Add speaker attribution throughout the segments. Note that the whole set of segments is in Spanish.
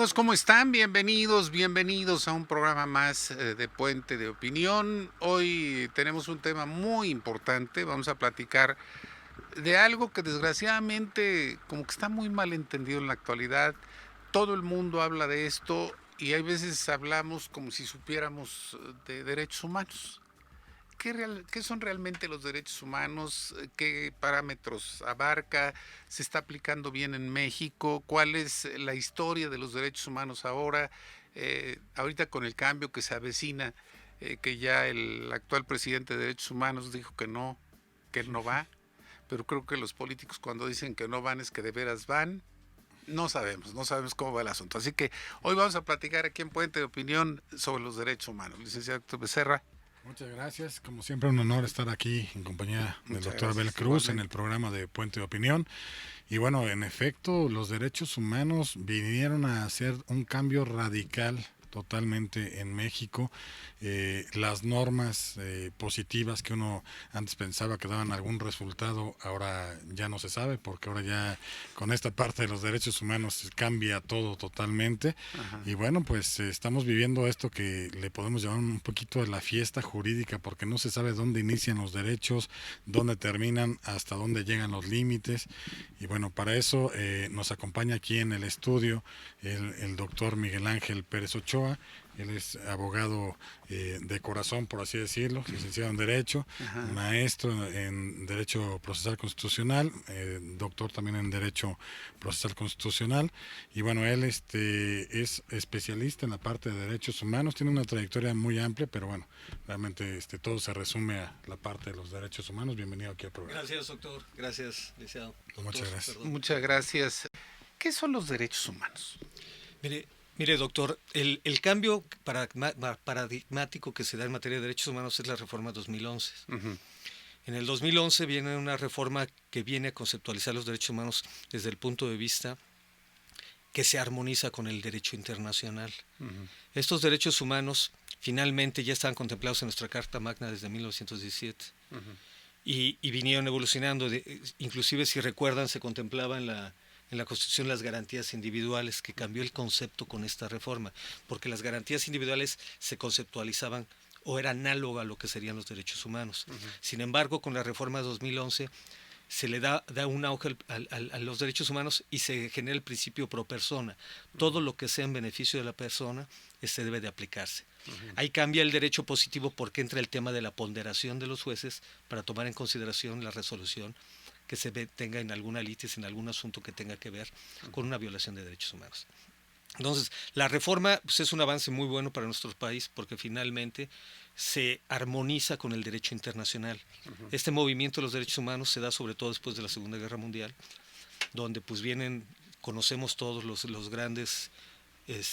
Speaker 1: amigos? ¿Cómo están? Bienvenidos a un programa más de Puente de Opinión. Hoy tenemos un tema muy importante. Vamos a platicar de algo que desgraciadamente como que está muy mal entendido en la actualidad. Todo el mundo habla de esto y hay veces hablamos como si supiéramos de derechos humanos. ¿Qué son realmente los derechos humanos? ¿Qué parámetros abarca? ¿Se está aplicando bien en México? ¿Cuál es la historia de los derechos humanos ahora? Ahorita con el cambio que se avecina, que ya el actual presidente de Derechos Humanos dijo que él no va, pero creo que los políticos cuando dicen que no van es que de veras van. No sabemos cómo va el asunto. Así que hoy vamos a platicar aquí en Puente de Opinión sobre los derechos humanos. Licenciado Héctor Becerra.
Speaker 2: Muchas gracias. Como siempre, un honor estar aquí en compañía del
Speaker 1: Muchas
Speaker 2: doctor Abel
Speaker 1: gracias,
Speaker 2: Cruz en el
Speaker 1: igualmente.
Speaker 2: programa de Puente de Opinión. Y bueno, en efecto, los derechos humanos vinieron a hacer un cambio radical totalmente en México. Las normas positivas que uno antes pensaba que daban algún resultado, ahora ya no se sabe, porque ahora ya con esta parte de los derechos humanos cambia todo totalmente.
Speaker 1: Ajá.
Speaker 2: Y bueno, pues estamos viviendo esto que le podemos llamar un poquito de la fiesta jurídica, porque no se sabe dónde inician los derechos, dónde terminan, hasta dónde llegan los límites. Y bueno, para eso nos acompaña aquí en el estudio el doctor Miguel Ángel Pérez Ochoa. Él es abogado de corazón, por así decirlo, licenciado en Derecho,
Speaker 1: Ajá.
Speaker 2: maestro en Derecho Procesal Constitucional, doctor también en Derecho Procesal Constitucional. Y bueno, él es especialista en la parte de derechos humanos, tiene una trayectoria muy amplia, pero bueno, realmente todo se resume a la parte de los derechos humanos. Bienvenido aquí al programa.
Speaker 3: Gracias, doctor. Gracias, licenciado.
Speaker 2: Muchas
Speaker 3: Doctor,
Speaker 2: gracias.
Speaker 3: perdón.
Speaker 1: Muchas gracias. ¿Qué son los derechos humanos?
Speaker 3: Mire, doctor, el cambio paradigmático que se da en materia de derechos humanos es la reforma 2011.
Speaker 1: Uh-huh.
Speaker 3: En el 2011 viene una reforma que viene a conceptualizar los derechos humanos desde el punto de vista que se armoniza con el derecho internacional.
Speaker 1: Uh-huh.
Speaker 3: Estos derechos humanos finalmente ya estaban contemplados en nuestra Carta Magna desde 1917.
Speaker 1: Uh-huh.
Speaker 3: Y vinieron evolucionando. Inclusive, si recuerdan, se contemplaba en la Constitución las garantías individuales, que cambió el concepto con esta reforma, porque las garantías individuales se conceptualizaban o era análoga a lo que serían los derechos humanos. Uh-huh. Sin embargo, con la reforma de 2011 se le da un auge a los derechos humanos y se genera el principio pro persona. Todo lo que sea en beneficio de la persona debe de aplicarse. Uh-huh. Ahí cambia el derecho positivo porque entra el tema de la ponderación de los jueces para tomar en consideración la resolución que se tenga en alguna litis, en algún asunto que tenga que ver con una violación de derechos humanos. Entonces, la reforma pues, es un avance muy bueno para nuestro país porque finalmente se armoniza con el derecho internacional. Uh-huh. Este movimiento de los derechos humanos se da sobre todo después de la Segunda Guerra Mundial, donde pues conocemos todos los grandes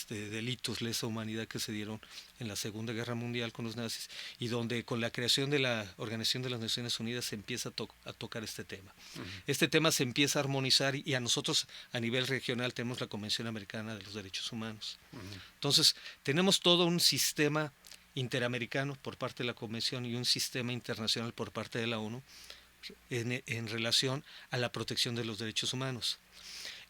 Speaker 3: delitos, lesa humanidad que se dieron en la Segunda Guerra Mundial con los nazis y donde con la creación de la Organización de las Naciones Unidas se empieza a tocar este tema. Uh-huh. Este tema se empieza a armonizar y a nosotros a nivel regional tenemos la Convención Americana de los Derechos Humanos. Uh-huh. Entonces tenemos todo un sistema interamericano por parte de la Convención y un sistema internacional por parte de la ONU en relación a la protección de los derechos humanos.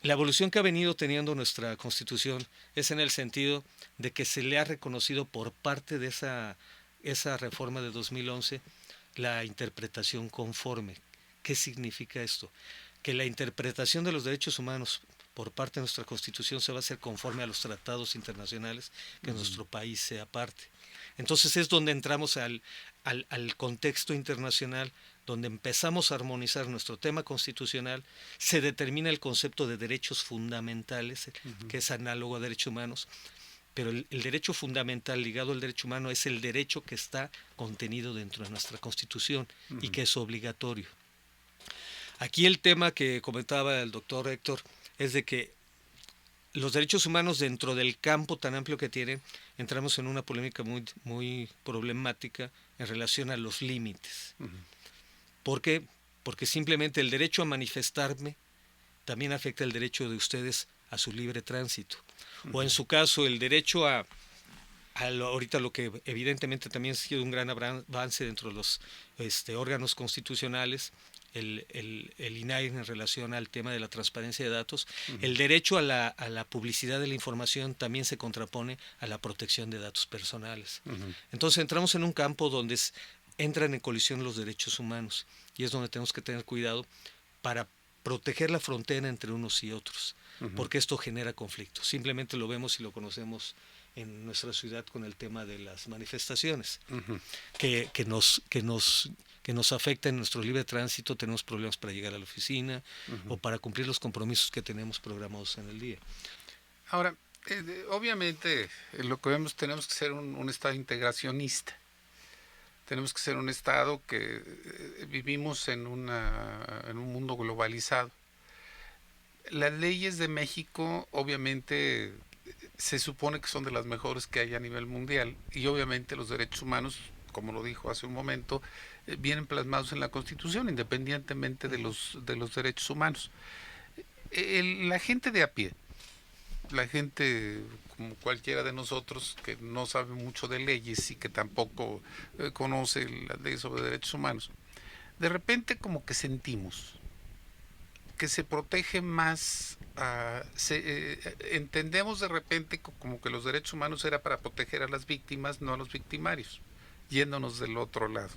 Speaker 3: La evolución que ha venido teniendo nuestra Constitución es en el sentido de que se le ha reconocido por parte de esa reforma de 2011 la interpretación conforme. ¿Qué significa esto? Que la interpretación de los derechos humanos por parte de nuestra Constitución se va a hacer conforme a los tratados internacionales que nuestro país sea parte. Entonces es donde entramos al contexto internacional, donde empezamos a armonizar nuestro tema constitucional, se determina el concepto de derechos fundamentales, uh-huh. que es análogo a derechos humanos, pero el derecho fundamental ligado al derecho humano es el derecho que está contenido dentro de nuestra Constitución, uh-huh. y que es obligatorio. Aquí el tema que comentaba el doctor Héctor es de que los derechos humanos dentro del campo tan amplio que tienen, entramos en una polémica muy, muy problemática en relación a los límites. Uh-huh. ¿Por qué? Porque simplemente el derecho a manifestarme también afecta el derecho de ustedes a su libre tránsito. Uh-huh. O en su caso, el derecho ahorita lo que evidentemente también ha sido un gran avance dentro de los órganos constitucionales, el INAI en relación al tema de la transparencia de datos. El derecho a la publicidad de la información también se contrapone a la protección de datos personales. Entonces entramos en un campo donde entran en colisión los derechos humanos y es donde tenemos que tener cuidado para proteger la frontera entre unos y otros, porque esto genera conflictos. Simplemente lo vemos y lo conocemos en nuestra ciudad con el tema de las manifestaciones, que nos afecta en nuestro libre tránsito. Tenemos problemas para llegar a la oficina o para cumplir los compromisos que tenemos programados en el día.
Speaker 1: Ahora, obviamente, lo que vemos, tenemos que ser un Estado integracionista. Tenemos que ser un Estado que vivimos en un mundo globalizado. Las leyes de México, obviamente, se supone que son de las mejores que hay a nivel mundial, y obviamente los derechos humanos, como lo dijo hace un momento, vienen plasmados en la Constitución, independientemente de los derechos humanos. La gente de a pie, la gente como cualquiera de nosotros que no sabe mucho de leyes y que tampoco conoce las leyes sobre derechos humanos, de repente como que sentimos que se protege más, entendemos de repente como que los derechos humanos era para proteger a las víctimas, no a los victimarios, yéndonos del otro lado.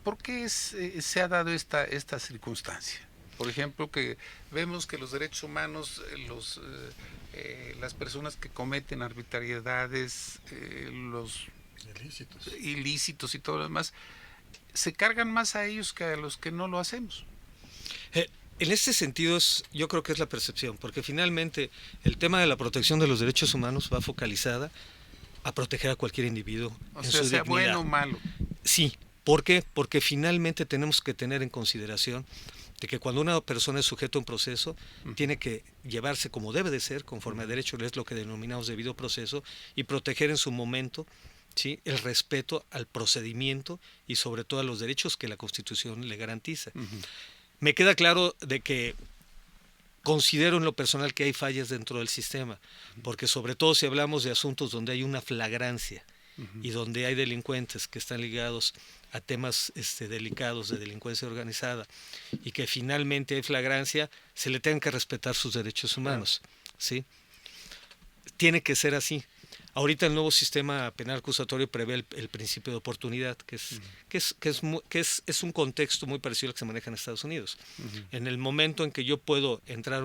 Speaker 1: ¿Por qué se ha dado esta circunstancia? Por ejemplo, que vemos que los derechos humanos, las personas que cometen arbitrariedades, los ilícitos y todo lo demás, se cargan más a ellos que a los que no lo hacemos.
Speaker 3: En este sentido, yo creo que es la percepción, porque finalmente el tema de la protección de los derechos humanos va focalizada a proteger a cualquier individuo
Speaker 1: en
Speaker 3: su
Speaker 1: sea
Speaker 3: dignidad.
Speaker 1: Bueno o malo.
Speaker 3: Sí, ¿por qué? Porque finalmente tenemos que tener en consideración de que cuando una persona es sujeta a un proceso, tiene que llevarse como debe de ser, conforme a derecho, es lo que denominamos debido proceso, y proteger en su momento, ¿sí?, el respeto al procedimiento y sobre todo a los derechos que la Constitución le garantiza. Me queda claro de que considero en lo personal que hay fallas dentro del sistema, porque sobre todo si hablamos de asuntos donde hay una flagrancia y donde hay delincuentes que están ligados a temas delicados de delincuencia organizada y que finalmente hay flagrancia, se le tengan que respetar sus derechos humanos, ¿sí? Tiene que ser así. Ahorita el nuevo sistema penal acusatorio prevé el principio de oportunidad, que es un contexto muy parecido al que se maneja en Estados Unidos. En el momento en que yo puedo entrar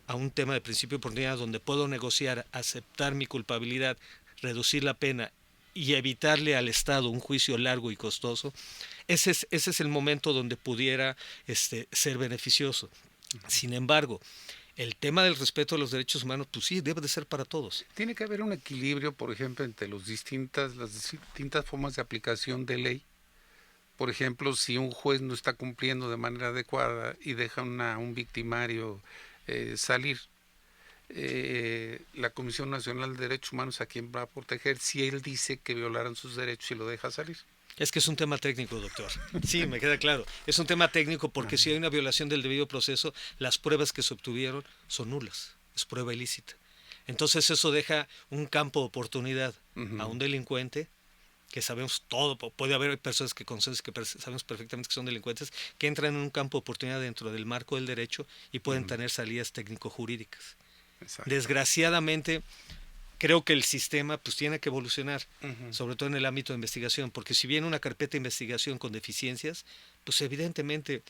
Speaker 3: a un tema de principio de oportunidad donde puedo negociar, aceptar mi culpabilidad, reducir la pena y evitarle al Estado un juicio largo y costoso, ese es el momento donde pudiera ser beneficioso. Sin embargo, el tema del respeto a los derechos humanos, pues sí, debe de ser para todos.
Speaker 1: Tiene que haber un equilibrio, por ejemplo, entre las distintas formas de aplicación de ley. Por ejemplo, si un juez no está cumpliendo de manera adecuada y deja a un victimario salir, la Comisión Nacional de Derechos Humanos, ¿a quién va a proteger si él dice que violaron sus derechos y lo deja salir?
Speaker 3: Es que es un tema técnico, doctor. Sí, me queda claro. Es un tema técnico porque si hay una violación del debido proceso, las pruebas que se obtuvieron son nulas. Es prueba ilícita. Entonces eso deja un campo de oportunidad a un delincuente que sabemos todo. Puede haber personas que sabemos perfectamente que son delincuentes, que entran en un campo de oportunidad dentro del marco del derecho y pueden tener salidas técnico-jurídicas. Desgraciadamente, creo que el sistema pues tiene que evolucionar, sobre todo en el ámbito de investigación, porque si viene una carpeta de investigación con deficiencias, pues evidentemente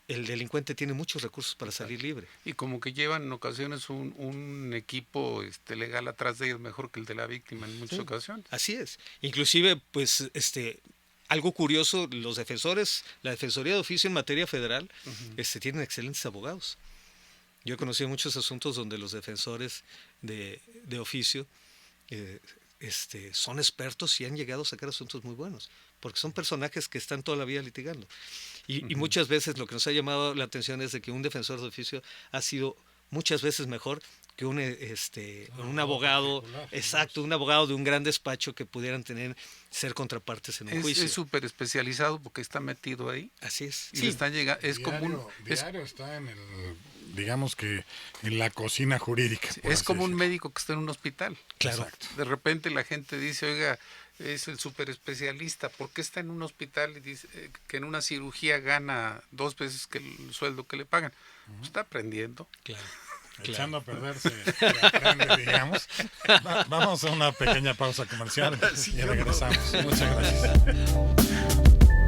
Speaker 3: el delincuente tiene muchos recursos para salir libre.
Speaker 1: Y como que llevan en ocasiones un equipo legal atrás de ellos mejor que el de la víctima en muchas ocasiones.
Speaker 3: Así es. Inclusive, pues, algo curioso, los defensores, la Defensoría de Oficio en materia federal, tienen excelentes abogados. Yo he conocido muchos asuntos donde los defensores de oficio son expertos y han llegado a sacar asuntos muy buenos, porque son personajes que están toda la vida litigando. Y muchas veces lo que nos ha llamado la atención es de que un defensor de oficio ha sido muchas veces mejor que un abogado, exacto, un abogado de un gran despacho que pudieran ser contrapartes en un juicio.
Speaker 1: Es súper especializado porque está metido ahí.
Speaker 3: Así es.
Speaker 1: Y sí. Está llegando, es
Speaker 2: diario,
Speaker 1: común.
Speaker 2: Diario está en el digamos que en la cocina jurídica. por
Speaker 1: Es
Speaker 2: así
Speaker 1: como un
Speaker 2: decirlo.
Speaker 1: médico que está en un hospital.
Speaker 3: Claro.
Speaker 2: Exacto.
Speaker 1: De repente la gente dice, oiga, es el super especialista, ¿por qué está en un hospital y dice que en una cirugía gana 2 veces que el sueldo que le pagan? Pues está aprendiendo.
Speaker 3: Claro.
Speaker 2: Echando a perderse, se aprende, digamos. Vamos a una pequeña pausa comercial
Speaker 1: Sí,
Speaker 2: y
Speaker 1: yo no.
Speaker 2: regresamos. Muchas gracias.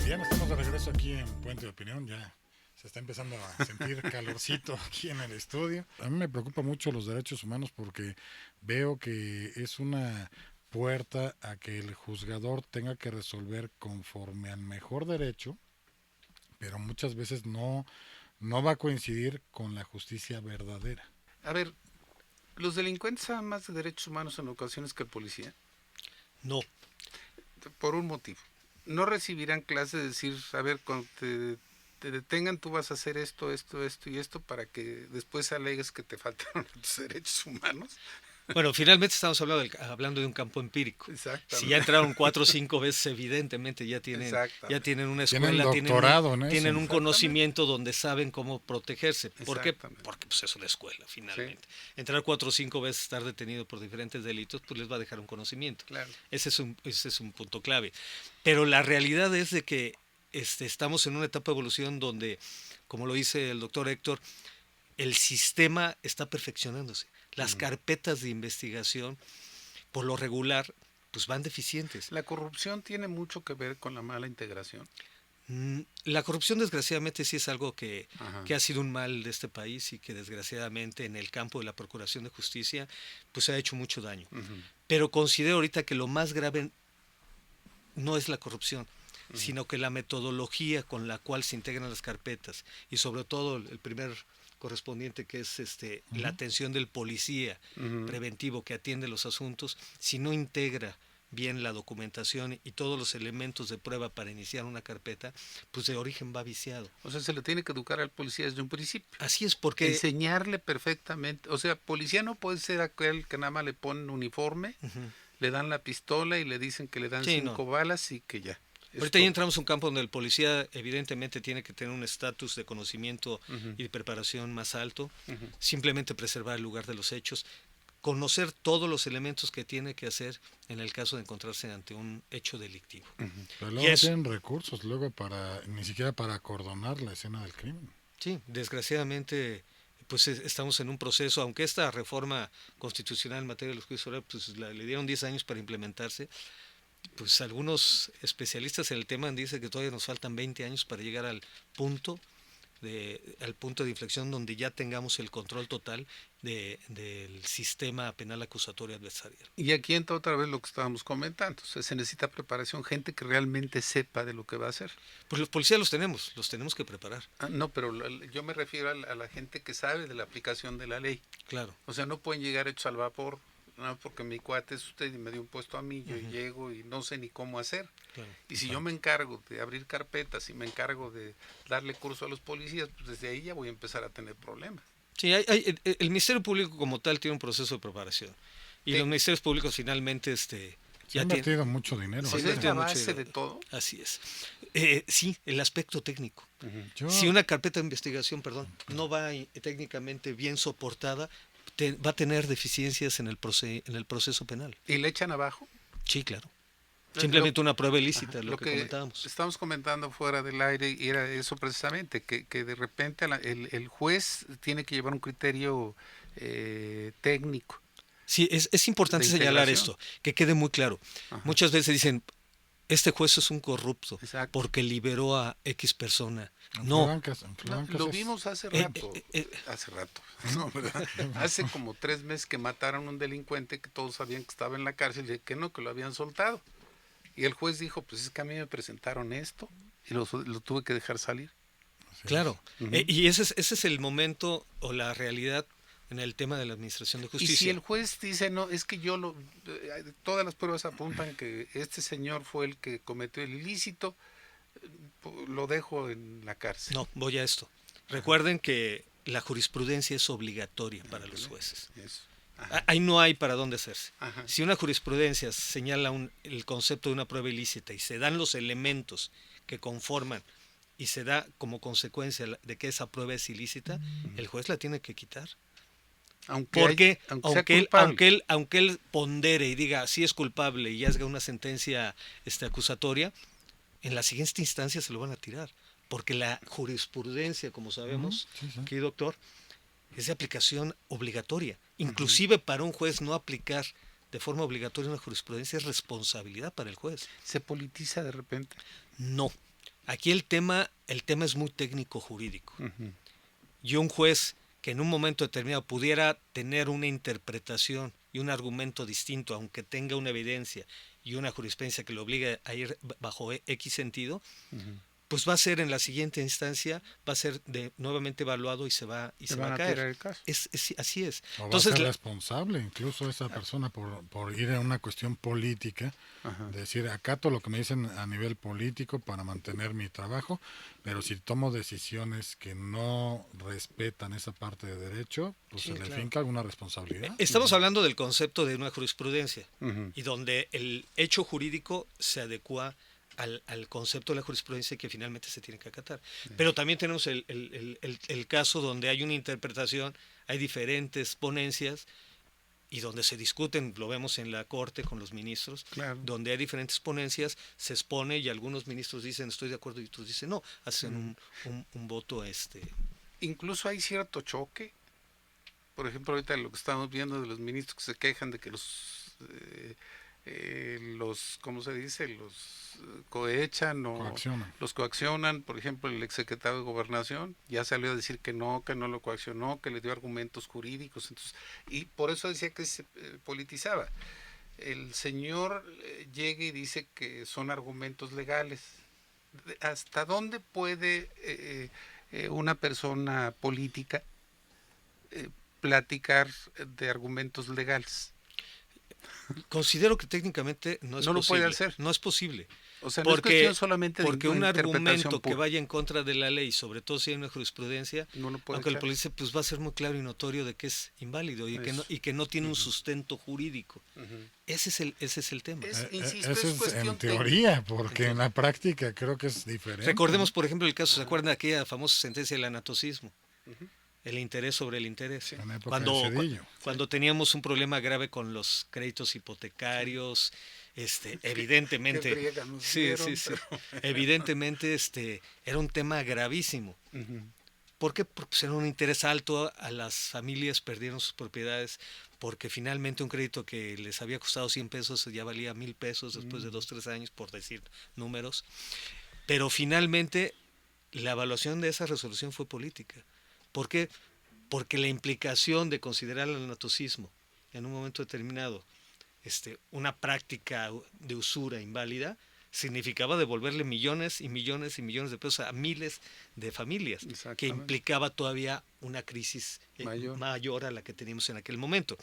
Speaker 2: Bien, estamos de regreso aquí en Puente de Opinión. Ya se está empezando a sentir calorcito aquí en el estudio. A mí me preocupa mucho los derechos humanos porque veo que es una puerta a que el juzgador tenga que resolver conforme al mejor derecho, pero muchas veces no va a coincidir con la justicia verdadera.
Speaker 1: A ver, ¿los delincuentes saben más de derechos humanos en ocasiones que el policía?
Speaker 3: No,
Speaker 1: Por un motivo. No recibirán clases de decir, a ver, cuando te detengan tú vas a hacer esto, esto, esto y esto para que después alegues que te faltaron tus derechos humanos.
Speaker 3: bueno, finalmente estamos hablando de un campo empírico.
Speaker 1: Exactamente.
Speaker 3: Si ya entraron 4 o 5 veces, evidentemente ya tienen una
Speaker 2: Tienen
Speaker 3: escuela,
Speaker 2: doctorado en eso.
Speaker 3: tienen un
Speaker 1: Exactamente.
Speaker 3: conocimiento donde saben cómo protegerse. ¿Por qué?
Speaker 1: Exactamente.
Speaker 3: Porque pues es una escuela, finalmente. Entrar 4 o 5 veces, estar detenido por diferentes delitos, pues les va a dejar un conocimiento.
Speaker 1: Claro.
Speaker 3: Ese es un punto clave. Pero la realidad es de que estamos en una etapa de evolución donde, como lo dice el doctor Héctor, el sistema está perfeccionándose. Las carpetas de investigación, por lo regular, pues van deficientes.
Speaker 1: La corrupción tiene mucho que ver con la mala integración.
Speaker 3: La corrupción, desgraciadamente, sí es algo que
Speaker 1: Ajá.
Speaker 3: ha sido un mal de este país y que, desgraciadamente, en el campo de la procuración de justicia, pues ha hecho mucho daño.
Speaker 1: Ujú.
Speaker 3: Pero considero ahorita que lo más grave no es la corrupción, sino que la metodología con la cual se integran las carpetas y sobre todo el primer correspondiente que es la atención del policía
Speaker 1: Ujú.
Speaker 3: preventivo que atiende los asuntos, si no integra bien la documentación y todos los elementos de prueba para iniciar una carpeta, pues de origen va viciado.
Speaker 1: O sea, se le tiene que educar al policía desde un principio.
Speaker 3: Así es porque
Speaker 1: Enseñarle perfectamente. O sea, policía no puede ser aquel que nada más le ponen uniforme, le dan la pistola y le dicen que le dan
Speaker 3: Sí,
Speaker 1: 5 balas y que ya. Es
Speaker 3: ahorita ya
Speaker 1: todo.
Speaker 3: entramos a un campo donde el policía evidentemente tiene que tener un estatus de conocimiento
Speaker 1: Ujú.
Speaker 3: y de preparación más alto,
Speaker 1: Ujú.
Speaker 3: simplemente preservar el lugar de los hechos, conocer todos los elementos que tiene que hacer en el caso de encontrarse ante un hecho delictivo.
Speaker 2: Pero
Speaker 3: Y
Speaker 2: luego no
Speaker 3: eso-
Speaker 2: tienen recursos luego ni siquiera para acordonar la escena del crimen.
Speaker 3: Sí, desgraciadamente pues estamos en un proceso, aunque esta reforma constitucional en materia de los juicios orales pues le dieron 10 años para implementarse, pues algunos especialistas en el tema dicen que todavía nos faltan 20 años para llegar al punto de inflexión donde ya tengamos el control total del sistema penal acusatorio adversarial.
Speaker 1: Y aquí entra otra vez lo que estábamos comentando. O sea, se necesita preparación, gente que realmente sepa de lo que va a hacer.
Speaker 3: Pues los policías los tenemos que preparar,
Speaker 1: No, pero yo me refiero a la gente que sabe de la aplicación de la ley.
Speaker 3: claro.
Speaker 1: O sea, no pueden llegar hechos al vapor, no, porque mi cuate es usted y me dio un puesto a mí, yo llego y no sé ni cómo hacer.
Speaker 3: Claro.
Speaker 1: Y si yo me encargo de abrir carpetas y me encargo de darle curso a los policías, pues desde ahí ya voy a empezar a tener problemas.
Speaker 3: Sí, el Ministerio Público como tal tiene un proceso de preparación y
Speaker 1: Sí.
Speaker 3: los ministerios públicos finalmente
Speaker 2: Se ha
Speaker 3: ya tienen.
Speaker 2: invertido mucho dinero.
Speaker 3: Sí,
Speaker 1: O sea, es
Speaker 3: tiene
Speaker 1: la
Speaker 3: mucho
Speaker 1: base
Speaker 3: dinero.
Speaker 1: de todo.
Speaker 3: Así es. Sí, el aspecto técnico.
Speaker 2: Yo-
Speaker 3: Si una carpeta de investigación, no va técnicamente bien soportada, va a tener deficiencias en el proceso penal.
Speaker 1: ¿Y le echan abajo?
Speaker 3: Sí, claro.
Speaker 1: Lo-
Speaker 3: Simplemente una prueba ilícita,
Speaker 1: Ajá,
Speaker 3: lo que comentábamos.
Speaker 1: estamos comentando fuera del aire y era eso precisamente, que de repente el juez tiene que llevar un criterio técnico.
Speaker 3: Sí, es importante
Speaker 1: de
Speaker 3: señalar
Speaker 1: integración.
Speaker 3: esto, que quede muy claro.
Speaker 1: Ajá.
Speaker 3: Muchas veces dicen, este juez es un corrupto
Speaker 1: Exacto.
Speaker 3: porque liberó a X persona.
Speaker 2: en
Speaker 3: No,
Speaker 2: Flavancas- en Flavancas
Speaker 1: Lo
Speaker 2: es-
Speaker 1: vimos hace
Speaker 3: Eh,
Speaker 1: rato.
Speaker 3: eh,
Speaker 1: Hace rato. No, ¿verdad? Hace como 3 meses que mataron a un delincuente que todos sabían que estaba en la cárcel y que no, que lo habían soltado. Y el juez dijo, pues es que a mí me presentaron esto y lo tuve que dejar salir.
Speaker 2: así
Speaker 3: claro.
Speaker 1: Ujú.
Speaker 3: Y ese es el momento o la realidad en el tema de la administración de
Speaker 1: Y
Speaker 3: justicia.
Speaker 1: si el juez dice, no, es que todas las pruebas apuntan que este señor fue el que cometió el ilícito, lo dejo en la cárcel.
Speaker 3: No, voy a esto. Recuerden que la jurisprudencia es obligatoria para los jueces.
Speaker 1: Eso.
Speaker 3: Ahí no hay para dónde hacerse.
Speaker 1: Ajá.
Speaker 3: Si una jurisprudencia señala el concepto de una prueba ilícita y se dan los elementos que conforman y se da como consecuencia de que esa prueba es ilícita, el juez la tiene que quitar. Porque aunque él pondere y diga si es culpable y haga una sentencia acusatoria, en la siguiente instancia se lo van a tirar. Porque la jurisprudencia, como sabemos, aquí doctor, es de aplicación obligatoria. Inclusive para un juez no aplicar de forma obligatoria una jurisprudencia es responsabilidad para el juez.
Speaker 1: ¿Se politiza de repente?
Speaker 3: No. Aquí el tema es muy técnico jurídico. Y un juez que en un momento determinado pudiera tener una interpretación y un argumento distinto, aunque tenga una evidencia y una jurisprudencia que lo obligue a ir bajo X sentido, pues va a ser en la siguiente instancia, va a ser nuevamente evaluado y se va a caer.
Speaker 1: El caso.
Speaker 3: Así es.
Speaker 2: O
Speaker 3: Entonces,
Speaker 2: va a ser responsable incluso esa persona por ir a una cuestión política, decir, acato lo que me dicen a nivel político para mantener mi trabajo, pero si tomo decisiones que no respetan esa parte de derecho, pues
Speaker 3: sí,
Speaker 2: se le
Speaker 3: claro.
Speaker 2: finca alguna responsabilidad.
Speaker 3: Estamos hablando del concepto de una jurisprudencia y donde el hecho jurídico se adecua al concepto de la jurisprudencia que finalmente se tiene que acatar. Pero también tenemos el caso donde hay una interpretación, hay diferentes ponencias y donde se discuten, lo vemos en la Corte con los ministros,
Speaker 1: claro,
Speaker 3: donde hay diferentes ponencias, se expone y algunos ministros dicen estoy de acuerdo y otros dicen no, hacen un voto
Speaker 1: Incluso hay cierto choque. Por ejemplo, ahorita lo que estamos viendo de los ministros que se quejan de que ¿cómo se dice? Los cohechan o los coaccionan. Por ejemplo, el exsecretario de Gobernación ya salió a decir que no lo coaccionó, que le dio argumentos jurídicos. Entonces, y por eso decía que se politizaba. El señor llega y dice que son argumentos legales. ¿Hasta dónde puede una persona política platicar de argumentos legales?
Speaker 3: Considero que técnicamente no es posible.
Speaker 1: No lo puede hacer.
Speaker 3: No es posible.
Speaker 1: O sea, no es cuestión solamente de
Speaker 3: porque un argumento que
Speaker 1: pura.
Speaker 3: vaya en contra de la ley, sobre todo si hay una jurisprudencia, aunque el policía pues va a ser muy claro y notorio de que es inválido y que no tiene un sustento jurídico. Ese es el tema.
Speaker 1: Insisto,
Speaker 2: eso es en teoría, porque en la práctica creo que es diferente.
Speaker 3: Recordemos, por ejemplo, el caso, ¿se acuerdan de aquella famosa sentencia del anatocismo? El interés sobre el interés.
Speaker 2: En la época de Cedillo.
Speaker 3: Cuando teníamos un problema grave con los créditos hipotecarios, evidentemente, evidentemente era un tema gravísimo. ¿Por qué? Porque era un interés alto, a las familias perdieron sus propiedades, porque finalmente un crédito que les había costado 100 pesos ya valía 1,000 pesos después de 2-3 años, por decir números. Pero finalmente la evaluación de esa resolución fue política. ¿Por qué? Porque la implicación de considerar el anatocismo en un momento determinado una práctica de usura inválida significaba devolverle millones y millones y millones de pesos a miles de familias, que implicaba todavía una crisis mayor a la que teníamos en aquel momento.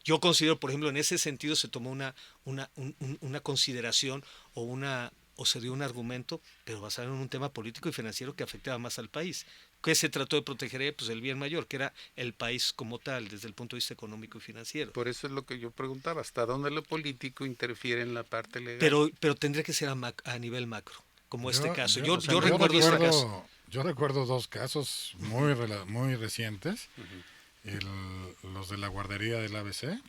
Speaker 3: Yo considero, por ejemplo, en ese sentido se tomó una consideración o se dio un argumento, pero basado en un tema político y financiero que afectaba más al país. ¿Qué se trató de proteger? Pues el bien mayor, que era el país como tal, desde el punto de vista económico y financiero.
Speaker 1: Por eso es lo que yo preguntaba, ¿hasta dónde lo político interfiere en la parte legal?
Speaker 3: Pero tendría que ser a nivel macro, como este caso. Yo recuerdo este caso.
Speaker 2: Yo recuerdo dos casos muy recientes, los de la guardería del ABC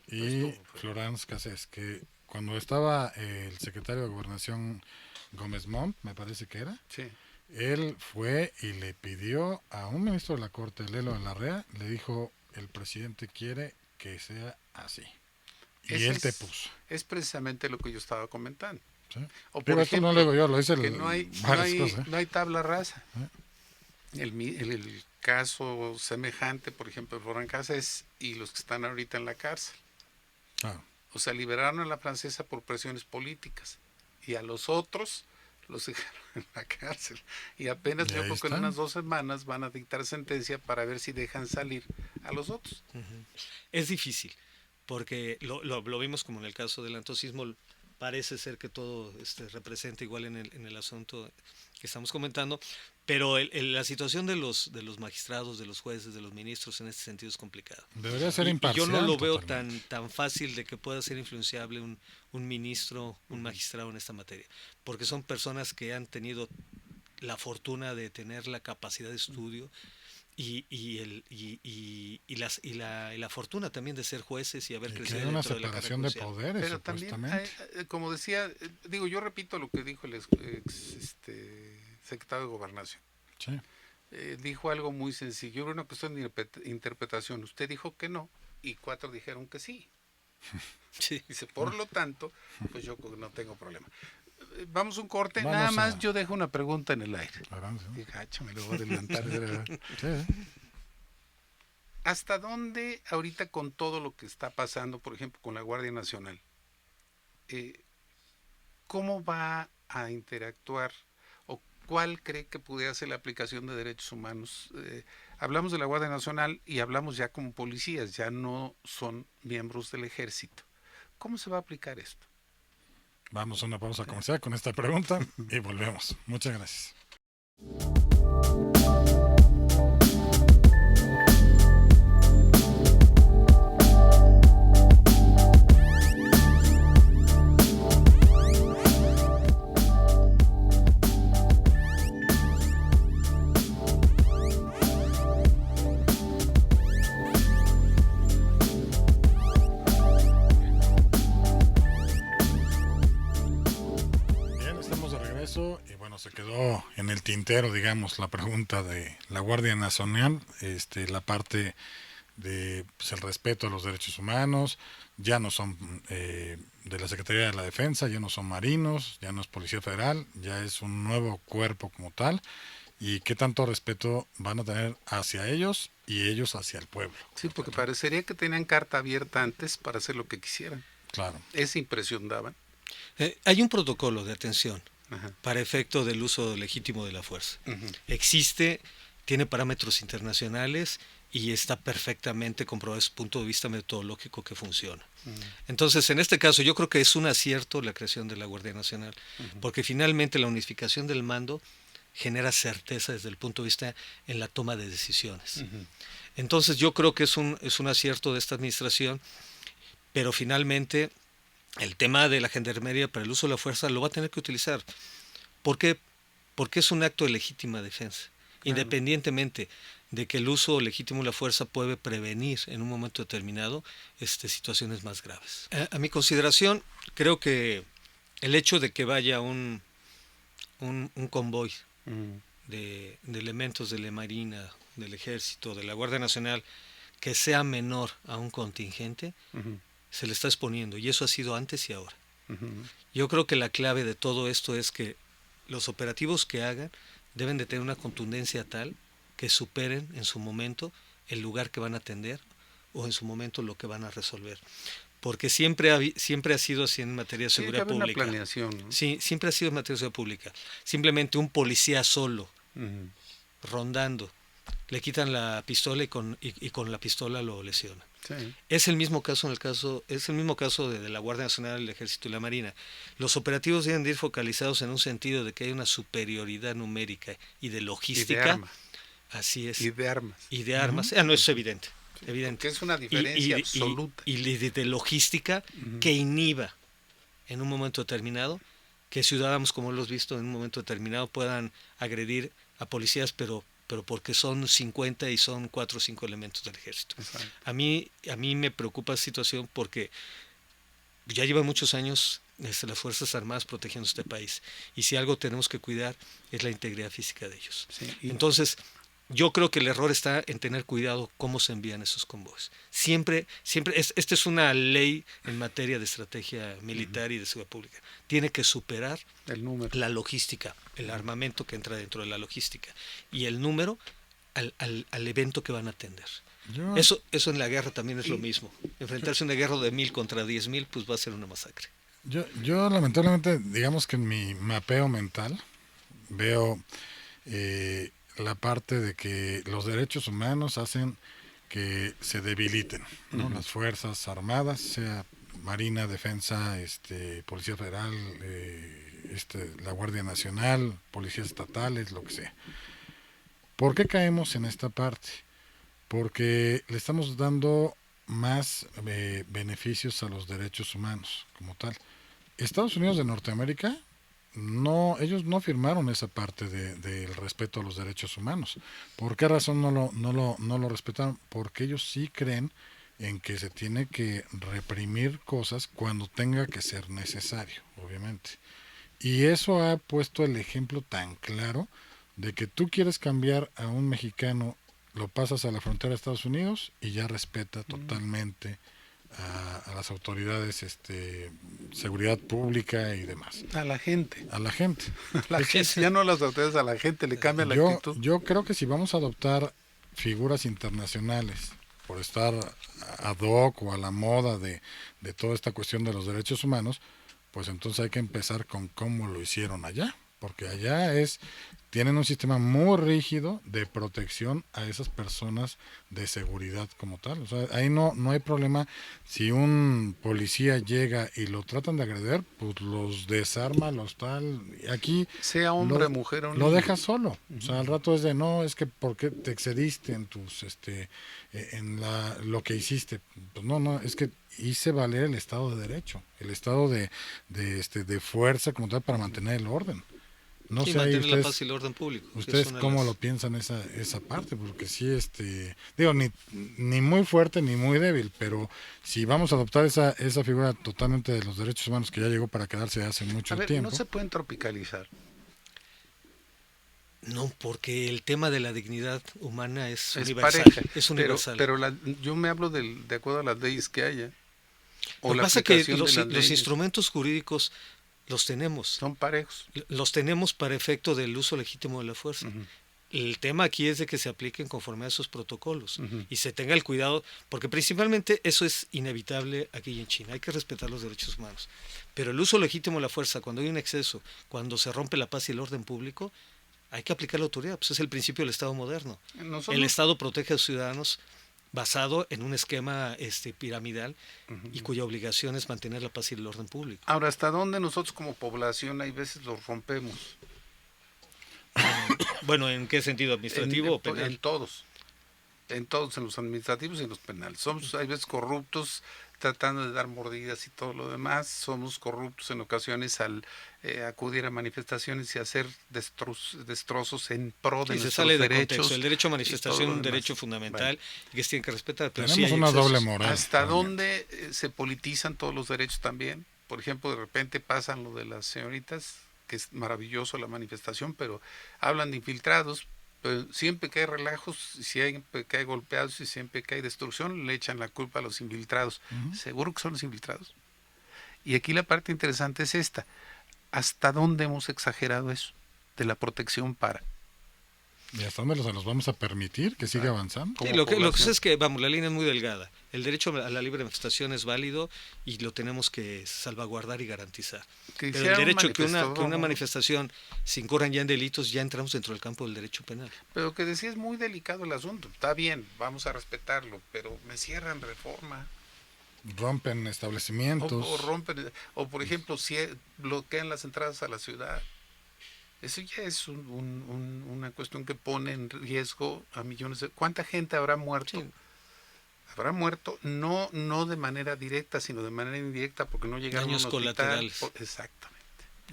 Speaker 2: y Florence Cassés, que cuando estaba el secretario de Gobernación Gómez Montt, me parece que era, él fue y le pidió a un ministro de la Corte, Lelo de la Rea, le dijo, el presidente quiere que sea así. Y él te puso.
Speaker 1: Es precisamente lo que yo estaba comentando.
Speaker 2: ¿Sí?
Speaker 1: O
Speaker 2: por ejemplo, no lo digo yo, lo dice
Speaker 1: no hay tabla rasa. El caso semejante, por ejemplo, de Florence Cassés y los que están ahorita en la cárcel. O sea, liberaron a la francesa por presiones políticas y a los otros los dejaron en la cárcel. Y apenas
Speaker 2: Y
Speaker 1: yo
Speaker 2: ahí
Speaker 1: creo que en
Speaker 2: están.
Speaker 1: unas 2 semanas van a dictar sentencia para ver si dejan salir a los otros.
Speaker 3: Es difícil, porque lo vimos como en el caso del antocismo, parece ser que todo representa igual en el asunto que estamos comentando, pero la situación de los magistrados, de los jueces, de los ministros en este sentido es complicada.
Speaker 2: Debería ser
Speaker 3: Y yo no
Speaker 2: imparcial
Speaker 3: lo veo
Speaker 2: totalmente.
Speaker 3: tan fácil de que pueda ser influenciable un ministro, un magistrado en esta materia, porque son personas que han tenido la fortuna de tener la capacidad de estudio y la fortuna también de ser jueces y haber
Speaker 2: Y que hay
Speaker 3: crecido
Speaker 2: una
Speaker 3: dentro de la carrera
Speaker 2: separación de
Speaker 3: judicial.
Speaker 2: poderes,
Speaker 1: Pero también,
Speaker 2: supuestamente.
Speaker 1: como decía, digo, yo repito lo que dijo el secretario de Gobernación.
Speaker 2: Sí.
Speaker 1: Dijo algo muy sencillo, era una cuestión de interpretación. Usted dijo que no y 4 dijeron que sí.
Speaker 3: Sí.
Speaker 1: Dice, por lo tanto, pues yo no tengo problema. Vamos a un corte,
Speaker 2: Vamos
Speaker 1: nada más
Speaker 2: a-
Speaker 1: yo dejo una pregunta en el aire.
Speaker 2: Adelante, ¿no?
Speaker 1: Y gacho, me lo voy a adelantar.
Speaker 2: Sí.
Speaker 1: ¿Hasta dónde ahorita con todo lo que está pasando, por ejemplo, con la Guardia Nacional, cómo va a interactuar o cuál cree que pudiera ser la aplicación de derechos humanos? Hablamos de la Guardia Nacional y hablamos ya como policías, ya no son miembros del ejército. ¿Cómo se va a aplicar esto?
Speaker 2: Vamos a una pausa comercial con esta pregunta y volvemos. Muchas gracias. Bien, estamos de regreso y bueno, se quedó en el tintero, digamos, la pregunta de la Guardia Nacional, la parte de pues, el respeto a los derechos humanos, ya no son de la Secretaría de la Defensa, ya no son marinos, ya no es Policía Federal, ya es un nuevo cuerpo como tal, y qué tanto respeto van a tener hacia ellos y ellos hacia el pueblo.
Speaker 1: Sí, porque parecería que tenían carta abierta antes para hacer lo que quisieran.
Speaker 2: Claro.
Speaker 1: Esa impresión daban.
Speaker 3: Hay un protocolo de atención
Speaker 1: Ajá.
Speaker 3: para efecto del uso legítimo de la fuerza.
Speaker 1: Uh-huh.
Speaker 3: Existe, tiene parámetros internacionales y está perfectamente comprobado desde el punto de vista metodológico que funciona. Entonces, en este caso, yo creo que es un acierto la creación de la Guardia Nacional, porque finalmente la unificación del mando genera certeza desde el punto de vista en la toma de decisiones. Entonces, yo creo que es un acierto de esta administración, pero finalmente el tema de la gendarmería para el uso de la fuerza lo va a tener que utilizar. ¿Por qué? Porque es un acto de legítima defensa. Claro. Independientemente de que el uso legítimo de la fuerza puede prevenir en un momento determinado situaciones más graves. A mi consideración, creo que el hecho de que vaya un convoy de elementos de la Marina, del Ejército, de la Guardia Nacional, que sea menor a un contingente, se le está exponiendo, y eso ha sido antes y ahora. Yo creo que la clave de todo esto es que los operativos que hagan deben de tener una contundencia tal que superen en su momento el lugar que van a atender o en su momento lo que van a resolver. Porque siempre ha sido así en materia de seguridad pública.
Speaker 1: Una planeación, ¿no?
Speaker 3: Sí, siempre ha sido en materia de seguridad pública. Simplemente un policía solo, rondando, le quitan la pistola y con la pistola lo lesionan.
Speaker 1: Sí.
Speaker 3: Es el mismo caso de la Guardia Nacional, el Ejército y la Marina. Los operativos deben de ir focalizados en un sentido de que hay una superioridad numérica y de logística.
Speaker 1: Y de armas.
Speaker 3: Así es.
Speaker 1: Y de armas.
Speaker 3: Y de armas. No, es evidente.
Speaker 1: Que es una diferencia absoluta.
Speaker 3: Y de logística que inhiba en un momento determinado que ciudadanos, como lo hemos visto, en un momento determinado puedan agredir a policías, pero porque son 50 y son 4 o 5 elementos del ejército.
Speaker 1: Exacto.
Speaker 3: A mí me preocupa esta situación porque ya llevan muchos años las Fuerzas Armadas protegiendo este país, y si algo tenemos que cuidar es la integridad física de ellos.
Speaker 1: Sí,
Speaker 3: entonces, yo creo que el error está en tener cuidado cómo se envían esos convoys. Siempre, esta es una ley en materia de estrategia militar y de seguridad pública. Tiene que superar la logística, el armamento que entra dentro de la logística y el número al evento que van a atender. Eso en la guerra también es lo mismo. Enfrentarse a una guerra de 1000 contra 10,000, pues va a ser una masacre.
Speaker 2: Yo lamentablemente, digamos que en mi mapeo mental veo la parte de que los derechos humanos hacen que se debiliten, ¿no?
Speaker 1: Ujú.
Speaker 2: Las fuerzas armadas, sea Marina, Defensa, Policía Federal, la Guardia Nacional, policías estatales, lo que sea. ¿Por qué caemos en esta parte? Porque le estamos dando más beneficios a los derechos humanos como tal. Estados Unidos de Norteamérica, no, ellos no firmaron esa parte del respeto a los derechos humanos. ¿Por qué razón no lo respetaron? Porque ellos sí creen en que se tiene que reprimir cosas cuando tenga que ser necesario, obviamente. Y eso ha puesto el ejemplo tan claro de que tú quieres cambiar a un mexicano, lo pasas a la frontera de Estados Unidos y ya respeta totalmente a las autoridades, seguridad pública y demás,
Speaker 1: A la gente.
Speaker 2: a la gente.
Speaker 1: A la gente, ya no a las autoridades, a la gente le cambia la actitud.
Speaker 2: Yo creo que si vamos a adoptar figuras internacionales por estar ad hoc o a la moda de toda esta cuestión de los derechos humanos, pues entonces hay que empezar con cómo lo hicieron allá, porque allá tienen un sistema muy rígido de protección a esas personas de seguridad como tal. O sea, ahí no hay problema. Si un policía llega y lo tratan de agredir, pues los desarma, los tal. Aquí
Speaker 1: Sea hombre,
Speaker 2: lo,
Speaker 1: mujer o
Speaker 2: lo
Speaker 1: niño.
Speaker 2: deja solo. O sea, al rato es de no, es que porque te excediste en tus, lo que hiciste. Pues no, es que hice valer el Estado de Derecho, el Estado de fuerza como tal para mantener el orden. No
Speaker 3: Sí,
Speaker 2: sé ahí
Speaker 3: mantener la paz
Speaker 2: ustedes,
Speaker 3: y el orden público, que es
Speaker 2: ustedes
Speaker 3: una de
Speaker 2: cómo lo
Speaker 3: las...
Speaker 2: piensan esa parte, porque sí, digo, ni muy fuerte ni muy débil, pero si vamos a adoptar esa figura totalmente de los derechos humanos que ya llegó para quedarse hace
Speaker 1: A
Speaker 2: mucho
Speaker 1: ver, no
Speaker 2: tiempo,
Speaker 1: se pueden tropicalizar.
Speaker 3: No, porque el tema de la dignidad humana es
Speaker 1: Es
Speaker 3: universal,
Speaker 1: pareja.
Speaker 3: es
Speaker 1: Pero,
Speaker 3: universal.
Speaker 1: pero yo me hablo de acuerdo a las leyes que haya. O
Speaker 3: Lo que
Speaker 1: la
Speaker 3: pasa es que
Speaker 1: aplicación de las
Speaker 3: los
Speaker 1: leyes.
Speaker 3: instrumentos jurídicos los tenemos.
Speaker 1: Son parejos.
Speaker 3: Los tenemos para efecto del uso legítimo de la fuerza.
Speaker 1: Ujú,
Speaker 3: El tema aquí es de que se apliquen conforme a esos protocolos
Speaker 1: ujú.
Speaker 3: y se tenga el cuidado, porque principalmente eso es inevitable aquí en China, hay que respetar los derechos humanos. Pero el uso legítimo de la fuerza, cuando hay un exceso, cuando se rompe la paz y el orden público, hay que aplicar la autoridad, pues es el principio del Estado moderno. El
Speaker 1: Nosotros,
Speaker 3: Estado protege a los ciudadanos basado en un esquema piramidal y
Speaker 1: ujú.
Speaker 3: cuya obligación es mantener la paz y el orden público.
Speaker 1: Ahora, ¿hasta dónde nosotros como población hay veces los rompemos?
Speaker 3: Bueno, ¿en qué sentido? ¿Administrativo o
Speaker 1: En
Speaker 3: penal?
Speaker 1: todos. En todos, en los administrativos y en los penales. Somos, hay veces, corruptos tratando de dar mordidas y todo lo demás. Somos corruptos en ocasiones al acudir a manifestaciones y hacer destrozos en pro de
Speaker 3: Sí, se sale
Speaker 1: nuestros
Speaker 3: de contexto. El
Speaker 1: derechos
Speaker 3: derecho a
Speaker 1: y todo
Speaker 3: manifestación es
Speaker 1: lo
Speaker 3: un
Speaker 1: demás.
Speaker 3: derecho
Speaker 1: Bueno,
Speaker 3: fundamental y que se tiene que respetar, pero sí
Speaker 2: tenemos
Speaker 3: hay
Speaker 2: una doble
Speaker 3: excesos.
Speaker 2: moral.
Speaker 1: ¿hasta
Speaker 2: Realmente.
Speaker 1: dónde se politizan todos los derechos también? Por ejemplo, de repente pasan lo de las señoritas, que es maravilloso la manifestación, pero hablan de infiltrados. Pero siempre que hay relajos, siempre que hay golpeados y siempre que hay destrucción, le echan la culpa a los infiltrados.
Speaker 2: Ujú.
Speaker 1: ¿Seguro que son los infiltrados? Y aquí la parte interesante es esta. ¿Hasta dónde hemos exagerado eso? De la protección para.
Speaker 2: ¿Y hasta dónde se los vamos a permitir que siga avanzando?
Speaker 3: Sí,
Speaker 1: Como
Speaker 3: lo que pasa
Speaker 1: población.
Speaker 3: es que, vamos, la línea es muy delgada. El derecho a la libre manifestación es válido y lo tenemos que salvaguardar y garantizar.
Speaker 1: Que
Speaker 3: Pero el
Speaker 1: hicieran un
Speaker 3: derecho que una
Speaker 1: manifesto,
Speaker 3: manifestación se incurran ya en delitos, ya entramos dentro del campo del derecho penal.
Speaker 1: pero que decía es muy delicado el asunto. Está bien, vamos a respetarlo, pero me cierran Reforma.
Speaker 2: Rompen establecimientos.
Speaker 1: O rompen, o por ejemplo, si bloquean las entradas a la ciudad. Eso ya es una cuestión que pone en riesgo a millones de... ¿Cuánta gente habrá muerto?
Speaker 3: Sí,
Speaker 1: Habrá muerto no de manera directa, sino de manera indirecta porque no llegaron a
Speaker 3: daños
Speaker 1: un hospital.
Speaker 3: colaterales.
Speaker 1: Exactamente.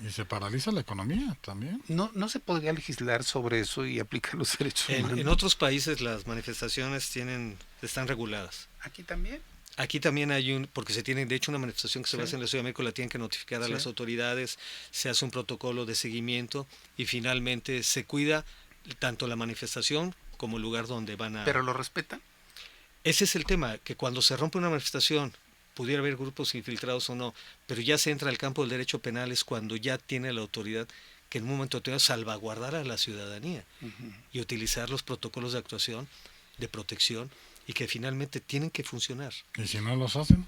Speaker 2: Y se paraliza la economía también.
Speaker 1: No se podría legislar sobre eso y aplicar los derechos humanos.
Speaker 3: En otros países las manifestaciones están reguladas.
Speaker 1: Aquí también.
Speaker 3: Aquí también hay porque se tiene, de hecho, una manifestación que se va a
Speaker 1: Sí.
Speaker 3: hacer en la Ciudad de México, la tienen que notificar a
Speaker 1: Sí.
Speaker 3: las autoridades, se hace un protocolo de seguimiento y finalmente se cuida tanto la manifestación como el lugar donde van a...
Speaker 1: Pero lo respetan.
Speaker 3: Ese es el tema, que cuando se rompe una manifestación, pudiera haber grupos infiltrados o no, pero ya se entra al campo del derecho penal es cuando ya tiene la autoridad que en un momento determinado salvaguardar a la ciudadanía
Speaker 1: Ujú.
Speaker 3: y utilizar los protocolos de actuación, de protección y que finalmente tienen que funcionar.
Speaker 2: Y si no los hacen,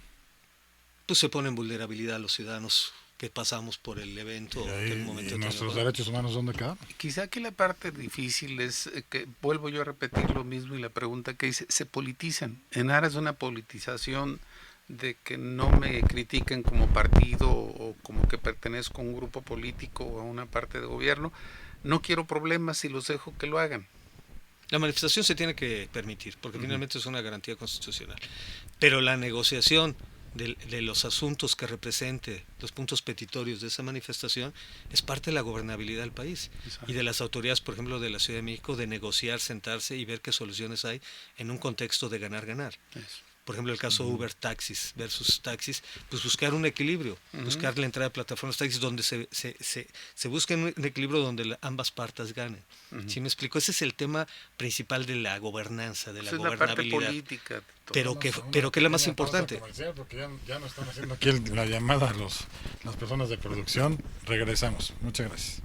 Speaker 3: pues se pone en vulnerabilidad a los ciudadanos que pasamos por el evento.
Speaker 2: Y,
Speaker 3: el momento
Speaker 2: ¿y nuestros derechos humanos dónde quedan?
Speaker 1: Quizá que la parte difícil es que, vuelvo yo a repetir lo mismo y la pregunta que hice, se politizan, en aras de una politización de que no me critiquen como partido o como que pertenezco a un grupo político o a una parte de gobierno, no quiero problemas y los dejo que lo hagan.
Speaker 3: La manifestación se tiene que permitir, porque finalmente es una garantía constitucional. Pero la negociación de los asuntos que represente los puntos petitorios de esa manifestación es parte de la gobernabilidad del país. Exacto. Y de las autoridades, por ejemplo, de la Ciudad de México, de negociar, sentarse y ver qué soluciones hay en un contexto de ganar-ganar. Por ejemplo, el caso Uber taxis versus taxis, pues buscar un equilibrio, buscar la entrada de plataformas taxis donde se busque un equilibrio donde ambas partes ganen. ¿Sí me explico? Ese es el tema principal de la gobernanza, de la gobernabilidad.
Speaker 1: La parte política.
Speaker 3: Pero que es la más importante.
Speaker 2: Porque ya nos están haciendo aquí la llamada a las personas de producción. Regresamos. Muchas gracias.